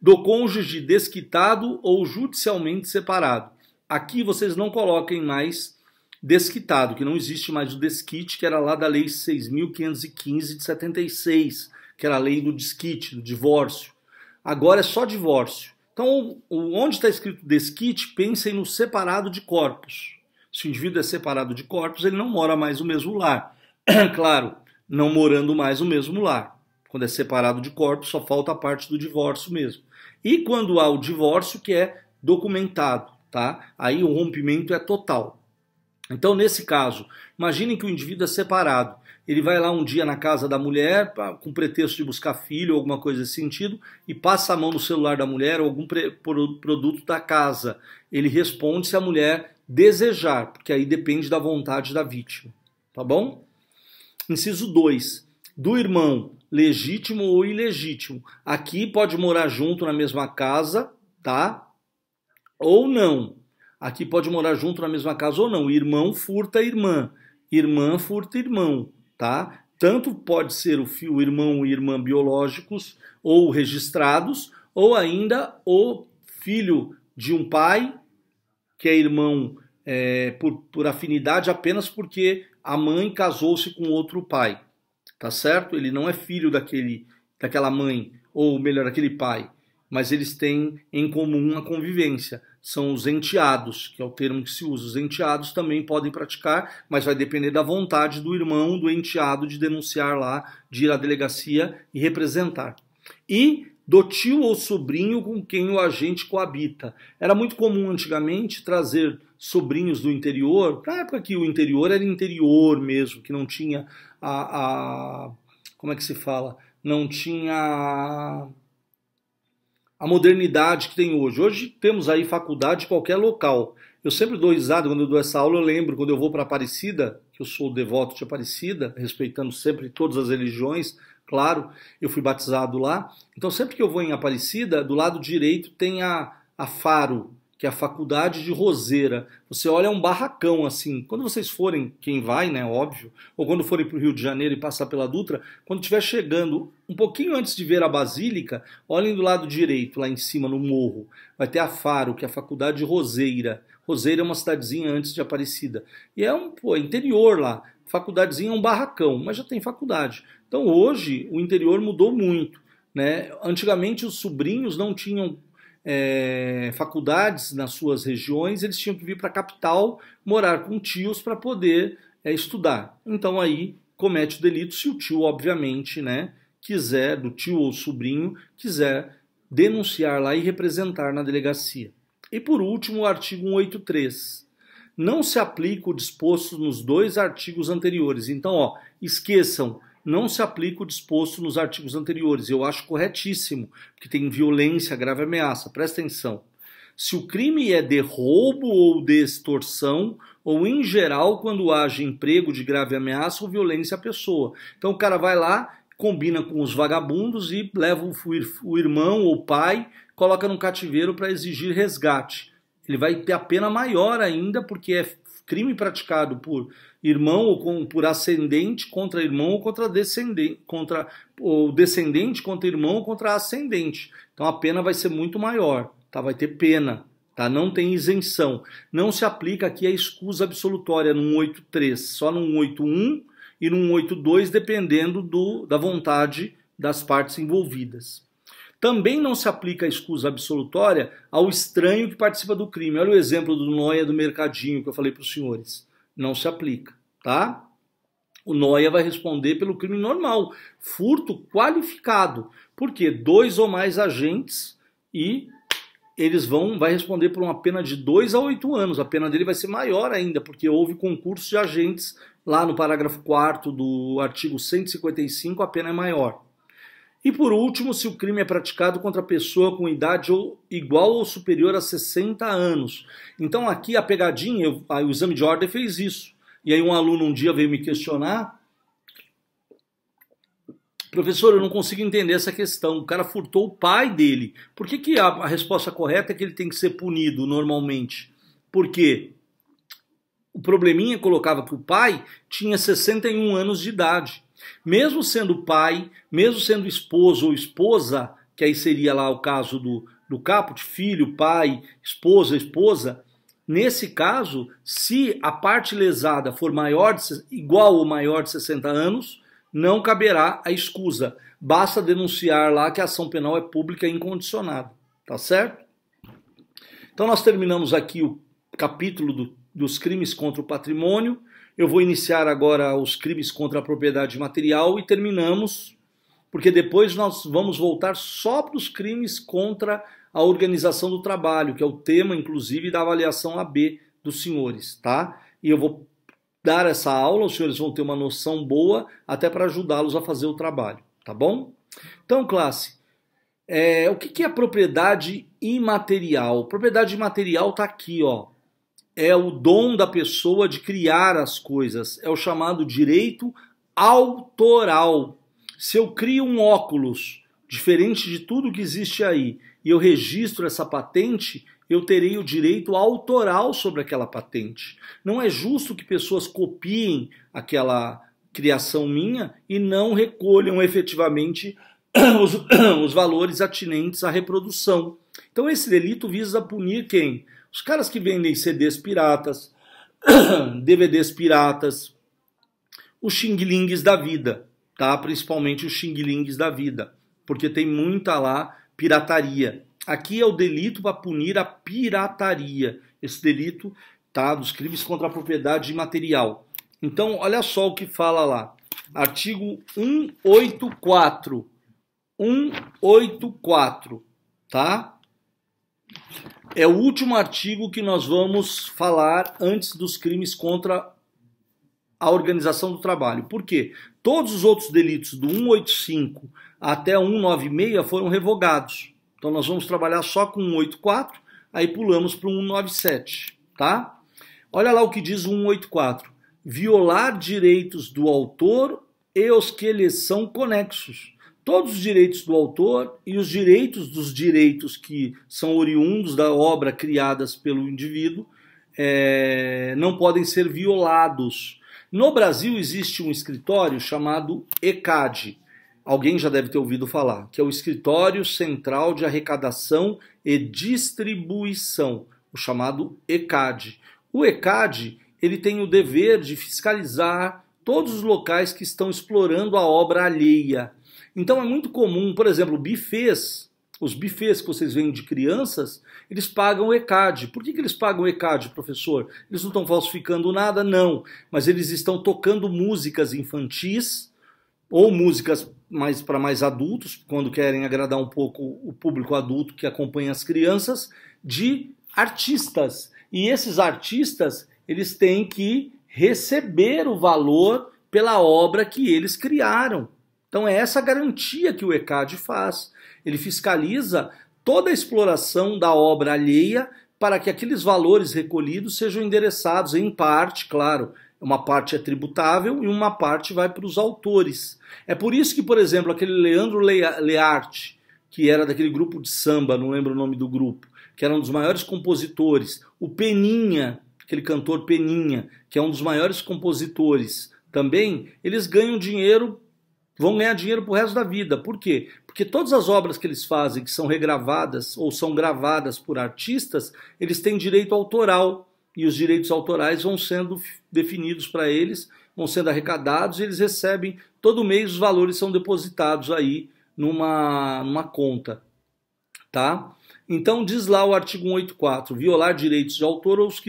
Do cônjuge desquitado ou judicialmente separado. Aqui vocês não coloquem mais desquitado, que não existe mais o desquite, que era lá da Lei 6.515 de 76, que era a lei do desquite, do divórcio. Agora é só divórcio. Então, onde está escrito desquite, pensem no separado de corpos. Se o indivíduo é separado de corpos, ele não mora mais no mesmo lar. Claro, não morando mais no mesmo lar. Quando é separado de corpos, só falta a parte do divórcio mesmo. E quando há o divórcio, que é documentado, tá? Aí o rompimento é total. Então, nesse caso, imaginem que o indivíduo é separado. Ele vai lá um dia na casa da mulher, com pretexto de buscar filho ou alguma coisa nesse sentido, e passa a mão no celular da mulher ou algum produto da casa. Ele responde se a mulher desejar, porque aí depende da vontade da vítima. Tá bom? Inciso 2. Do irmão, legítimo ou ilegítimo. Aqui pode morar junto na mesma casa, tá? Ou não. Aqui pode morar junto na mesma casa ou não. Irmão furta irmã. Irmã furta irmão. Tá? Tanto pode ser o irmão e irmã biológicos ou registrados, ou ainda o filho de um pai, que é irmão por afinidade apenas porque a mãe casou-se com outro pai. Tá certo? Ele não é filho daquela mãe, ou melhor, daquele pai, mas eles têm em comum a convivência. São os enteados, que é o termo que se usa. Os enteados também podem praticar, mas vai depender da vontade do irmão, do enteado, de denunciar lá, de ir à delegacia e representar. E do tio ou sobrinho com quem o agente coabita. Era muito comum antigamente trazer sobrinhos do interior, na época que o interior era interior mesmo, que não tinha como é que se fala? Não tinha a modernidade que tem hoje. Hoje temos aí faculdade em qualquer local. Eu sempre dou risada quando eu dou essa aula, eu lembro quando eu vou para Aparecida, que eu sou devoto de Aparecida, respeitando sempre todas as religiões, claro, eu fui batizado lá. Então sempre que eu vou em Aparecida, do lado direito tem a Faro, que é a Faculdade de Roseira. Você olha, é um barracão assim. Quando vocês forem, quem vai, né, óbvio, ou quando forem para o Rio de Janeiro e passar pela Dutra, quando estiver chegando, um pouquinho antes de ver a Basílica, olhem do lado direito, lá em cima, no morro. Vai ter a Faro, que é a Faculdade de Roseira. Roseira é uma cidadezinha antes de Aparecida. E é interior lá. Faculdadezinha é um barracão, mas já tem faculdade. Então hoje o interior mudou muito, né? Antigamente os sobrinhos não tinham faculdades nas suas regiões, eles tinham que vir para a capital morar com tios para poder estudar. Então aí comete o delito se o tio, obviamente, né, quiser, do tio ou sobrinho, quiser denunciar lá e representar na delegacia. E por último, o artigo 183. Não se aplica o disposto nos dois artigos anteriores. Então, esqueçam, não se aplica o disposto nos artigos anteriores. Eu acho corretíssimo, porque tem violência, grave ameaça. Presta atenção. Se o crime é de roubo ou de extorsão, ou em geral quando haja emprego de grave ameaça ou violência à pessoa. Então o cara vai lá, combina com os vagabundos e leva o irmão ou o pai, coloca no cativeiro para exigir resgate. Ele vai ter a pena maior ainda, porque é crime praticado por irmão ou por ascendente contra irmão ou contra descendente, ou descendente contra irmão ou contra ascendente. Então a pena vai ser muito maior, tá? Vai ter pena, tá? Não tem isenção. Não se aplica aqui a escusa absolutória no 183, só no 181 e no 182, dependendo da vontade das partes envolvidas. Também não se aplica a escusa absolutória ao estranho que participa do crime. Olha o exemplo do Noia do Mercadinho que eu falei para os senhores. Não se aplica, tá? O Noia vai responder pelo crime normal, furto qualificado. Por quê? 2 ou mais agentes e eles vai responder por uma pena de 2 a 8 anos. A pena dele vai ser maior ainda, porque houve concurso de agentes. Lá no parágrafo 4º do artigo 155, a pena é maior. E por último, se o crime é praticado contra pessoa com idade igual ou superior a 60 anos. Então aqui a pegadinha, o exame de ordem fez isso. E aí um aluno um dia veio me questionar: professor, eu não consigo entender essa questão. O cara furtou o pai dele. Por que a resposta correta é que ele tem que ser punido normalmente? Por quê? O probleminha colocava que o pai tinha 61 anos de idade. Mesmo sendo pai, mesmo sendo esposo ou esposa, que aí seria lá o caso do caput, filho, pai, esposa, nesse caso, se a parte lesada for igual ou maior de 60 anos, não caberá a escusa. Basta denunciar lá que a ação penal é pública e incondicionada. Tá certo? Então nós terminamos aqui o capítulo dos crimes contra o patrimônio. Eu vou iniciar agora os crimes contra a propriedade material e terminamos, porque depois nós vamos voltar só para os crimes contra a organização do trabalho, que é o tema, inclusive, da avaliação AB dos senhores, tá? E eu vou dar essa aula, os senhores vão ter uma noção boa, até para ajudá-los a fazer o trabalho, tá bom? Então, classe, o que é propriedade imaterial? Propriedade imaterial está aqui, ó. É o dom da pessoa de criar as coisas. É o chamado direito autoral. Se eu crio um óculos diferente de tudo que existe aí e eu registro essa patente, eu terei o direito autoral sobre aquela patente. Não é justo que pessoas copiem aquela criação minha e não recolham efetivamente os valores atinentes à reprodução. Então esse delito visa punir quem? Os caras que vendem CDs piratas, DVDs piratas, os xing-lings da vida, tá? Principalmente os xing-lings da vida, porque tem muita lá pirataria. Aqui é o delito para punir a pirataria, esse delito, tá? Dos crimes contra a propriedade imaterial. Então, olha só o que fala lá. Artigo 184. 184, tá? É o último artigo que nós vamos falar antes dos crimes contra a organização do trabalho. Por quê? Todos os outros delitos do 185 até 196 foram revogados. Então nós vamos trabalhar só com 184, aí pulamos para o 197, tá? Olha lá o que diz o 184. Violar direitos do autor e os que lhes são conexos. todos os direitos do autor e os direitos dos direitos que são oriundos da obra criadas pelo indivíduo não podem ser violados. No Brasil existe um escritório chamado ECAD, alguém já deve ter ouvido falar, que é o Escritório Central de Arrecadação e Distribuição, o chamado ECAD. O ECAD, ele tem o dever de fiscalizar todos os locais que estão explorando a obra alheia. Então é muito comum, por exemplo, bufês, os bufês que vocês veem de crianças, eles pagam o ECAD. Por que eles pagam o ECAD, professor? Eles não estão falsificando nada? Não. Mas eles estão tocando músicas infantis ou músicas para mais adultos, quando querem agradar um pouco o público adulto que acompanha as crianças, de artistas. E esses artistas, eles têm que receber o valor pela obra que eles criaram. Então é essa garantia que o ECAD faz. Ele fiscaliza toda a exploração da obra alheia para que aqueles valores recolhidos sejam endereçados em parte, claro, uma parte é tributável e uma parte vai para os autores. É por isso que, por exemplo, aquele Leandro Learte, que era daquele grupo de samba, não lembro o nome do grupo, que era um dos maiores compositores, o Peninha, aquele cantor Peninha, que é um dos maiores compositores também, eles ganham dinheiro, vão ganhar dinheiro pro resto da vida. Por quê? Porque todas as obras que eles fazem, que são regravadas ou são gravadas por artistas, eles têm direito autoral. E os direitos autorais vão sendo definidos para eles, vão sendo arrecadados e eles recebem, todo mês os valores são depositados aí numa conta. Tá? Então diz lá o artigo 184, violar direitos de autor ou os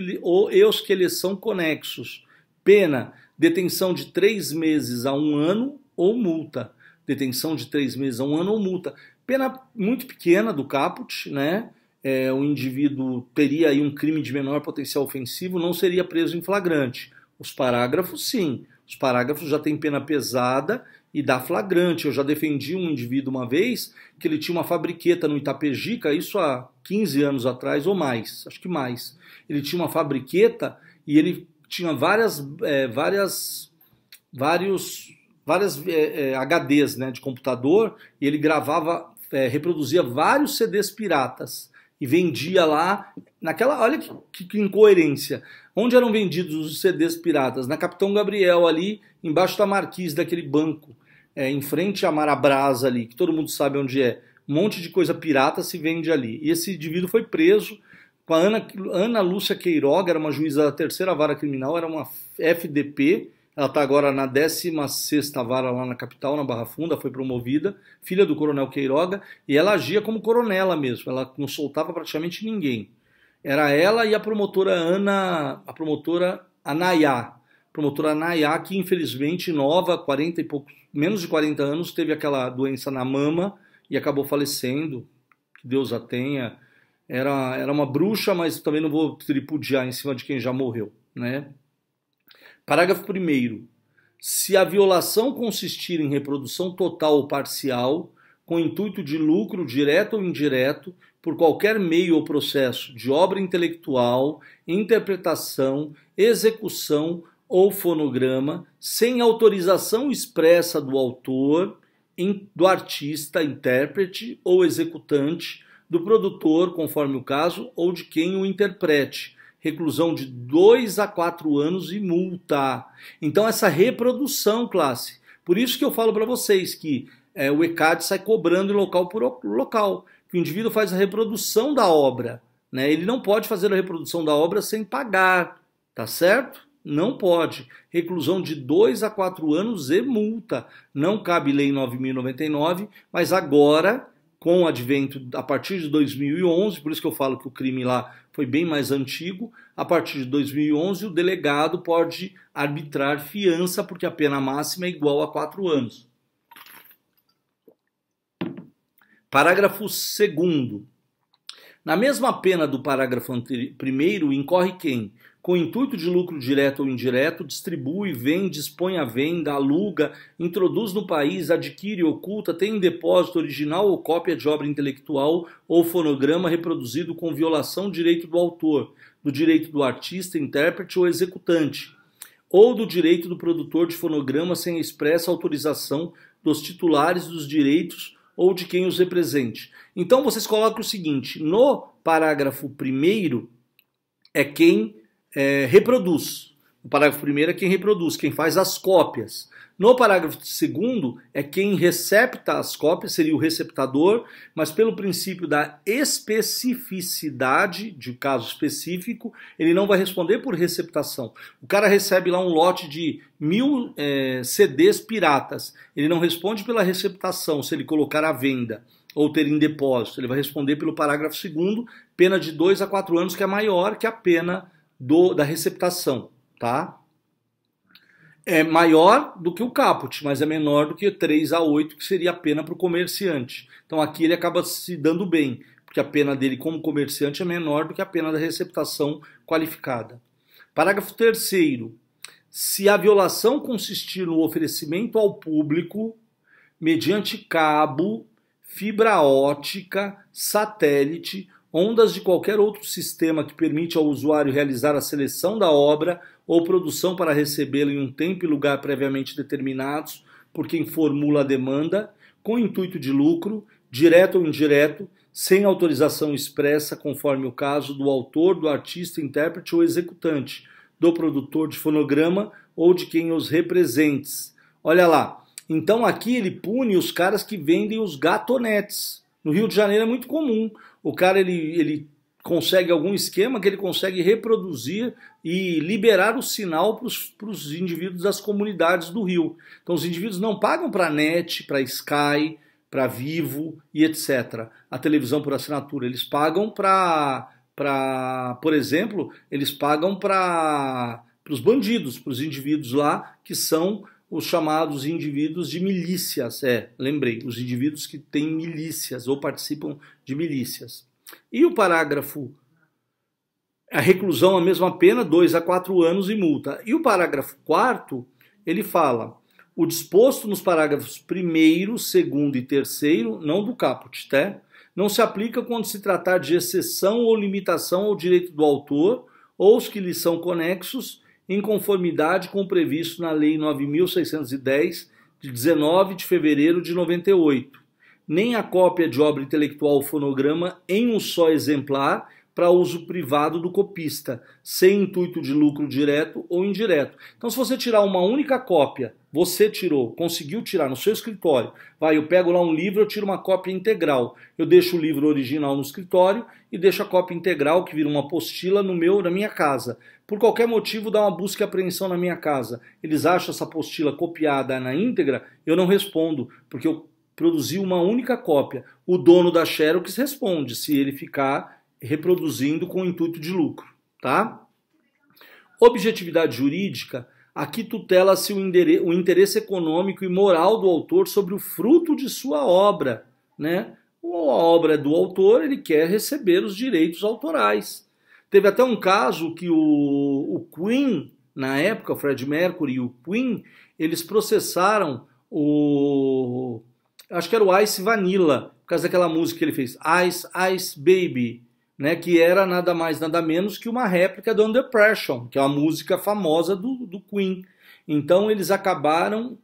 que lhes são conexos. Pena, detenção de 3 meses a 1 ano ou multa. Detenção de 3 meses a 1 ano ou multa. Pena muito pequena do caput, né? O indivíduo teria aí um crime de menor potencial ofensivo, não seria preso em flagrante. Os parágrafos, sim. Os parágrafos já têm pena pesada e dá flagrante. Eu já defendi um indivíduo uma vez que ele tinha uma fabriqueta no Itapejica, isso há 15 anos atrás ou mais, acho que mais. Ele tinha uma fabriqueta e ele tinha várias HDs, né, de computador, e ele gravava, reproduzia vários CDs piratas e vendia lá, olha que incoerência, onde eram vendidos os CDs piratas? Na Capitão Gabriel ali, embaixo da marquise daquele banco, em frente à Marabras ali, que todo mundo sabe onde é, um monte de coisa pirata se vende ali, e esse indivíduo foi preso com a Ana Lúcia Queiroga, era uma juíza da 3ª Vara Criminal, era uma FDP, ela está agora na 16ª Vara lá na capital, na Barra Funda, foi promovida, filha do coronel Queiroga, e ela agia como coronela mesmo, ela não soltava praticamente ninguém. Era ela e a promotora Anayá, que infelizmente nova, menos de 40 anos, teve aquela doença na mama e acabou falecendo, que Deus a tenha. Era uma bruxa, mas também não vou tripudiar em cima de quem já morreu, né? Parágrafo 1º. Se a violação consistir em reprodução total ou parcial, com intuito de lucro direto ou indireto, por qualquer meio ou processo de obra intelectual, interpretação, execução ou fonograma, sem autorização expressa do autor, do artista, intérprete ou executante, do produtor, conforme o caso, ou de quem o interprete, reclusão de 2 a 4 anos e multa. Então essa reprodução, classe. Por isso que eu falo para vocês que o ECAD sai cobrando em local por local. Que o indivíduo faz a reprodução da obra, né? Ele não pode fazer a reprodução da obra sem pagar, tá certo? Não pode. Reclusão de 2 a 4 anos e multa. Não cabe lei 9.099, mas agora, com o advento, a partir de 2011, por isso que eu falo que o crime lá foi bem mais antigo, a partir de 2011 o delegado pode arbitrar fiança porque a pena máxima é igual a 4 anos. Parágrafo 2º. Na mesma pena do parágrafo 1º, incorre quem, com intuito de lucro direto ou indireto, distribui, vende, expõe à venda, aluga, introduz no país, adquire, oculta, tem em depósito original ou cópia de obra intelectual ou fonograma reproduzido com violação do direito do autor, do direito do artista, intérprete ou executante, ou do direito do produtor de fonograma sem a expressa autorização dos titulares dos direitos ou de quem os represente. Então vocês colocam o seguinte, no parágrafo 1º é quem reproduz. O parágrafo 1º é quem reproduz, quem faz as cópias. No parágrafo 2º é quem recepta as cópias, seria o receptador, mas pelo princípio da especificidade de caso específico, ele não vai responder por receptação. O cara recebe lá um lote de 1000 CDs piratas, ele não responde pela receptação, se ele colocar à venda ou ter em depósito, ele vai responder pelo parágrafo 2º, pena de 2 a 4 anos, que é maior que a pena da receptação, tá? É maior do que o caput, mas é menor do que 3 a 8, que seria a pena para o comerciante. Então aqui ele acaba se dando bem, porque a pena dele como comerciante é menor do que a pena da receptação qualificada. Parágrafo 3º. Se a violação consistir no oferecimento ao público, mediante cabo, fibra ótica, satélite, ondas de qualquer outro sistema que permite ao usuário realizar a seleção da obra ou produção para recebê-la em um tempo e lugar previamente determinados por quem formula a demanda, com intuito de lucro, direto ou indireto, sem autorização expressa, conforme o caso, do autor, do artista, intérprete ou executante, do produtor de fonograma ou de quem os represente. Olha lá, então aqui ele pune os caras que vendem os gatonetes. No Rio de Janeiro é muito comum. O cara ele consegue algum esquema que ele consegue reproduzir e liberar o sinal para os indivíduos das comunidades do Rio. Então os indivíduos não pagam para a NET, para Sky, para Vivo e etc. A televisão por assinatura. Eles pagam por exemplo, eles pagam para os bandidos, para os indivíduos lá que são os chamados indivíduos de milícias. Lembrei, os indivíduos que têm milícias ou participam de milícias. E o parágrafo, a reclusão, a mesma pena, 2 a 4 anos e multa. E o parágrafo 4º, ele fala, o disposto nos parágrafos 1º, 2º e 3º, não do caput, tá? Não se aplica quando se tratar de exceção ou limitação ao direito do autor ou os que lhe são conexos, em conformidade com o previsto na Lei 9.610, de 19 de fevereiro de 98. Nem a cópia de obra intelectual ou fonograma em um só exemplar para uso privado do copista, sem intuito de lucro direto ou indireto. Então, se você tirar uma única cópia, você conseguiu tirar no seu escritório, eu pego lá um livro, eu tiro uma cópia integral, eu deixo o livro original no escritório e deixo a cópia integral, que vira uma apostila, na minha casa. Por qualquer motivo, dá uma busca e apreensão na minha casa. Eles acham essa apostila copiada na íntegra, eu não respondo, porque eu produzi uma única cópia. O dono da Xerox responde, se ele ficar reproduzindo com o intuito de lucro, tá? Objetividade jurídica, aqui tutela-se o interesse econômico e moral do autor sobre o fruto de sua obra, né? A obra é do autor, ele quer receber os direitos autorais. Teve até um caso que o Queen, na época, o Freddie Mercury e o Queen, eles processaram acho que era o Ice Vanilla, por causa daquela música que ele fez, Ice, Ice Baby, né, que era nada mais, nada menos que uma réplica do Under Pressure, que é uma música famosa do Queen. Então eles acabaram...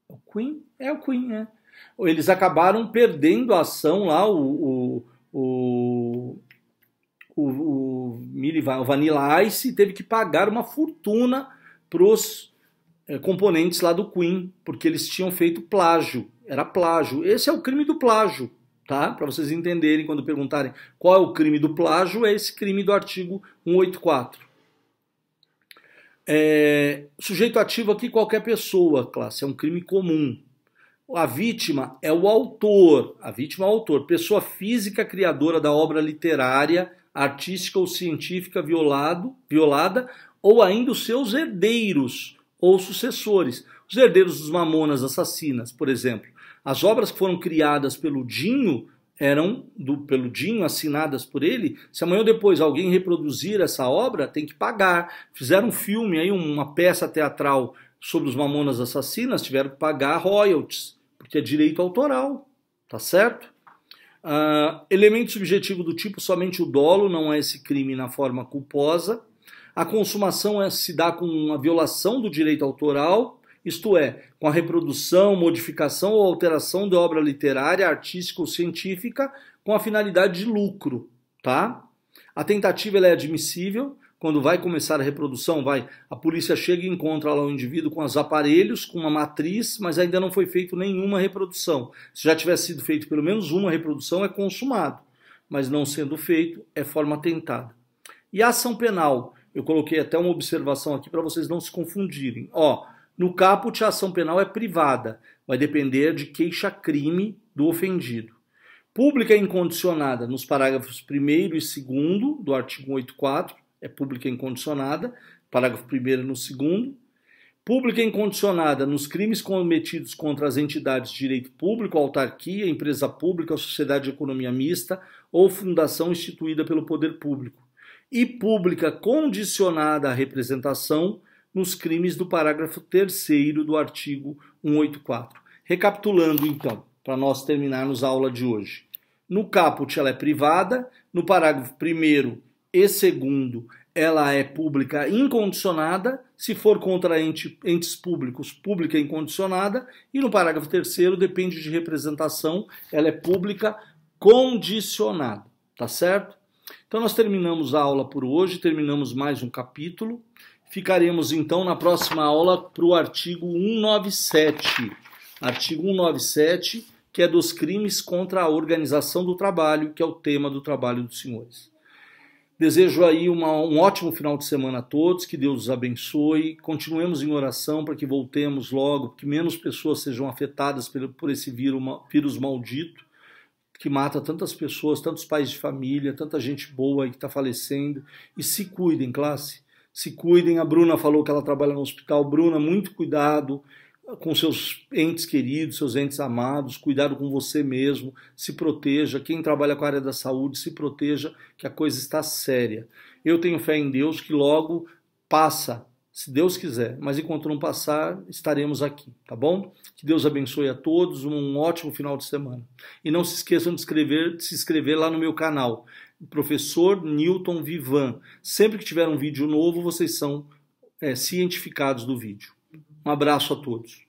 O Queen? É o Queen, né? Eles acabaram perdendo a ação lá, o Vanilla Ice teve que pagar uma fortuna para os componentes lá do Queen, porque eles tinham feito plágio. Era plágio. Esse é o crime do plágio. Tá? Para vocês entenderem, quando perguntarem qual é o crime do plágio, é esse crime do artigo 184. Sujeito ativo aqui, qualquer pessoa, classe, é um crime comum. A vítima é o autor, pessoa física criadora da obra literária, artística ou científica violada, ou ainda os seus herdeiros ou sucessores. Os herdeiros dos Mamonas Assassinas, por exemplo. As obras que foram criadas pelo Dinho, pelo Dinho, assinadas por ele, se amanhã ou depois alguém reproduzir essa obra, tem que pagar. Fizeram um filme, aí, uma peça teatral sobre os Mamonas Assassinas, tiveram que pagar royalties, porque é direito autoral, tá certo? Elemento subjetivo do tipo somente o dolo, não é esse crime na forma culposa. A consumação se dá com a violação do direito autoral, isto é, com a reprodução, modificação ou alteração de obra literária, artística ou científica com a finalidade de lucro, tá? A tentativa ela é admissível. Quando vai começar a reprodução, a polícia chega e encontra lá o indivíduo com os aparelhos, com uma matriz, mas ainda não foi feita nenhuma reprodução. Se já tivesse sido feito pelo menos uma reprodução, é consumado. Mas não sendo feito, é forma tentada. E a ação penal? Eu coloquei até uma observação aqui para vocês não se confundirem. No caput, a ação penal é privada. Vai depender de queixa-crime do ofendido. Pública incondicionada nos parágrafos 1º e 2º do artigo 184, é pública incondicionada, parágrafo 1º no 2º. Pública incondicionada nos crimes cometidos contra as entidades de direito público, autarquia, empresa pública, sociedade de economia mista ou fundação instituída pelo poder público. E pública condicionada à representação nos crimes do parágrafo 3º do artigo 184. Recapitulando, então, para nós terminarmos a aula de hoje. No caput, ela é privada, no parágrafo 1º e 2º, ela é pública incondicionada, se for contra entes públicos, pública incondicionada, e no parágrafo 3º, depende de representação, ela é pública condicionada, tá certo? Então nós terminamos a aula por hoje, terminamos mais um capítulo, ficaremos então na próxima aula para o artigo 197, artigo 197, que é dos crimes contra a organização do trabalho, que é o tema do trabalho dos senhores. Desejo aí um ótimo final de semana a todos, que Deus os abençoe, continuemos em oração para que voltemos logo, que menos pessoas sejam afetadas por esse vírus maldito, que mata tantas pessoas, tantos pais de família, tanta gente boa aí que está falecendo. E se cuidem, classe, se cuidem. A Bruna falou que ela trabalha no hospital. Bruna, muito cuidado com seus entes queridos, seus entes amados, cuidado com você mesmo, se proteja. Quem trabalha com a área da saúde, se proteja, que a coisa está séria. Eu tenho fé em Deus que logo passa, se Deus quiser, mas enquanto não passar, estaremos aqui, tá bom? Que Deus abençoe a todos, um ótimo final de semana. E não se esqueçam de se inscrever lá no meu canal, Professor Newton Vivan. Sempre que tiver um vídeo novo, vocês são cientificados do vídeo. Um abraço a todos.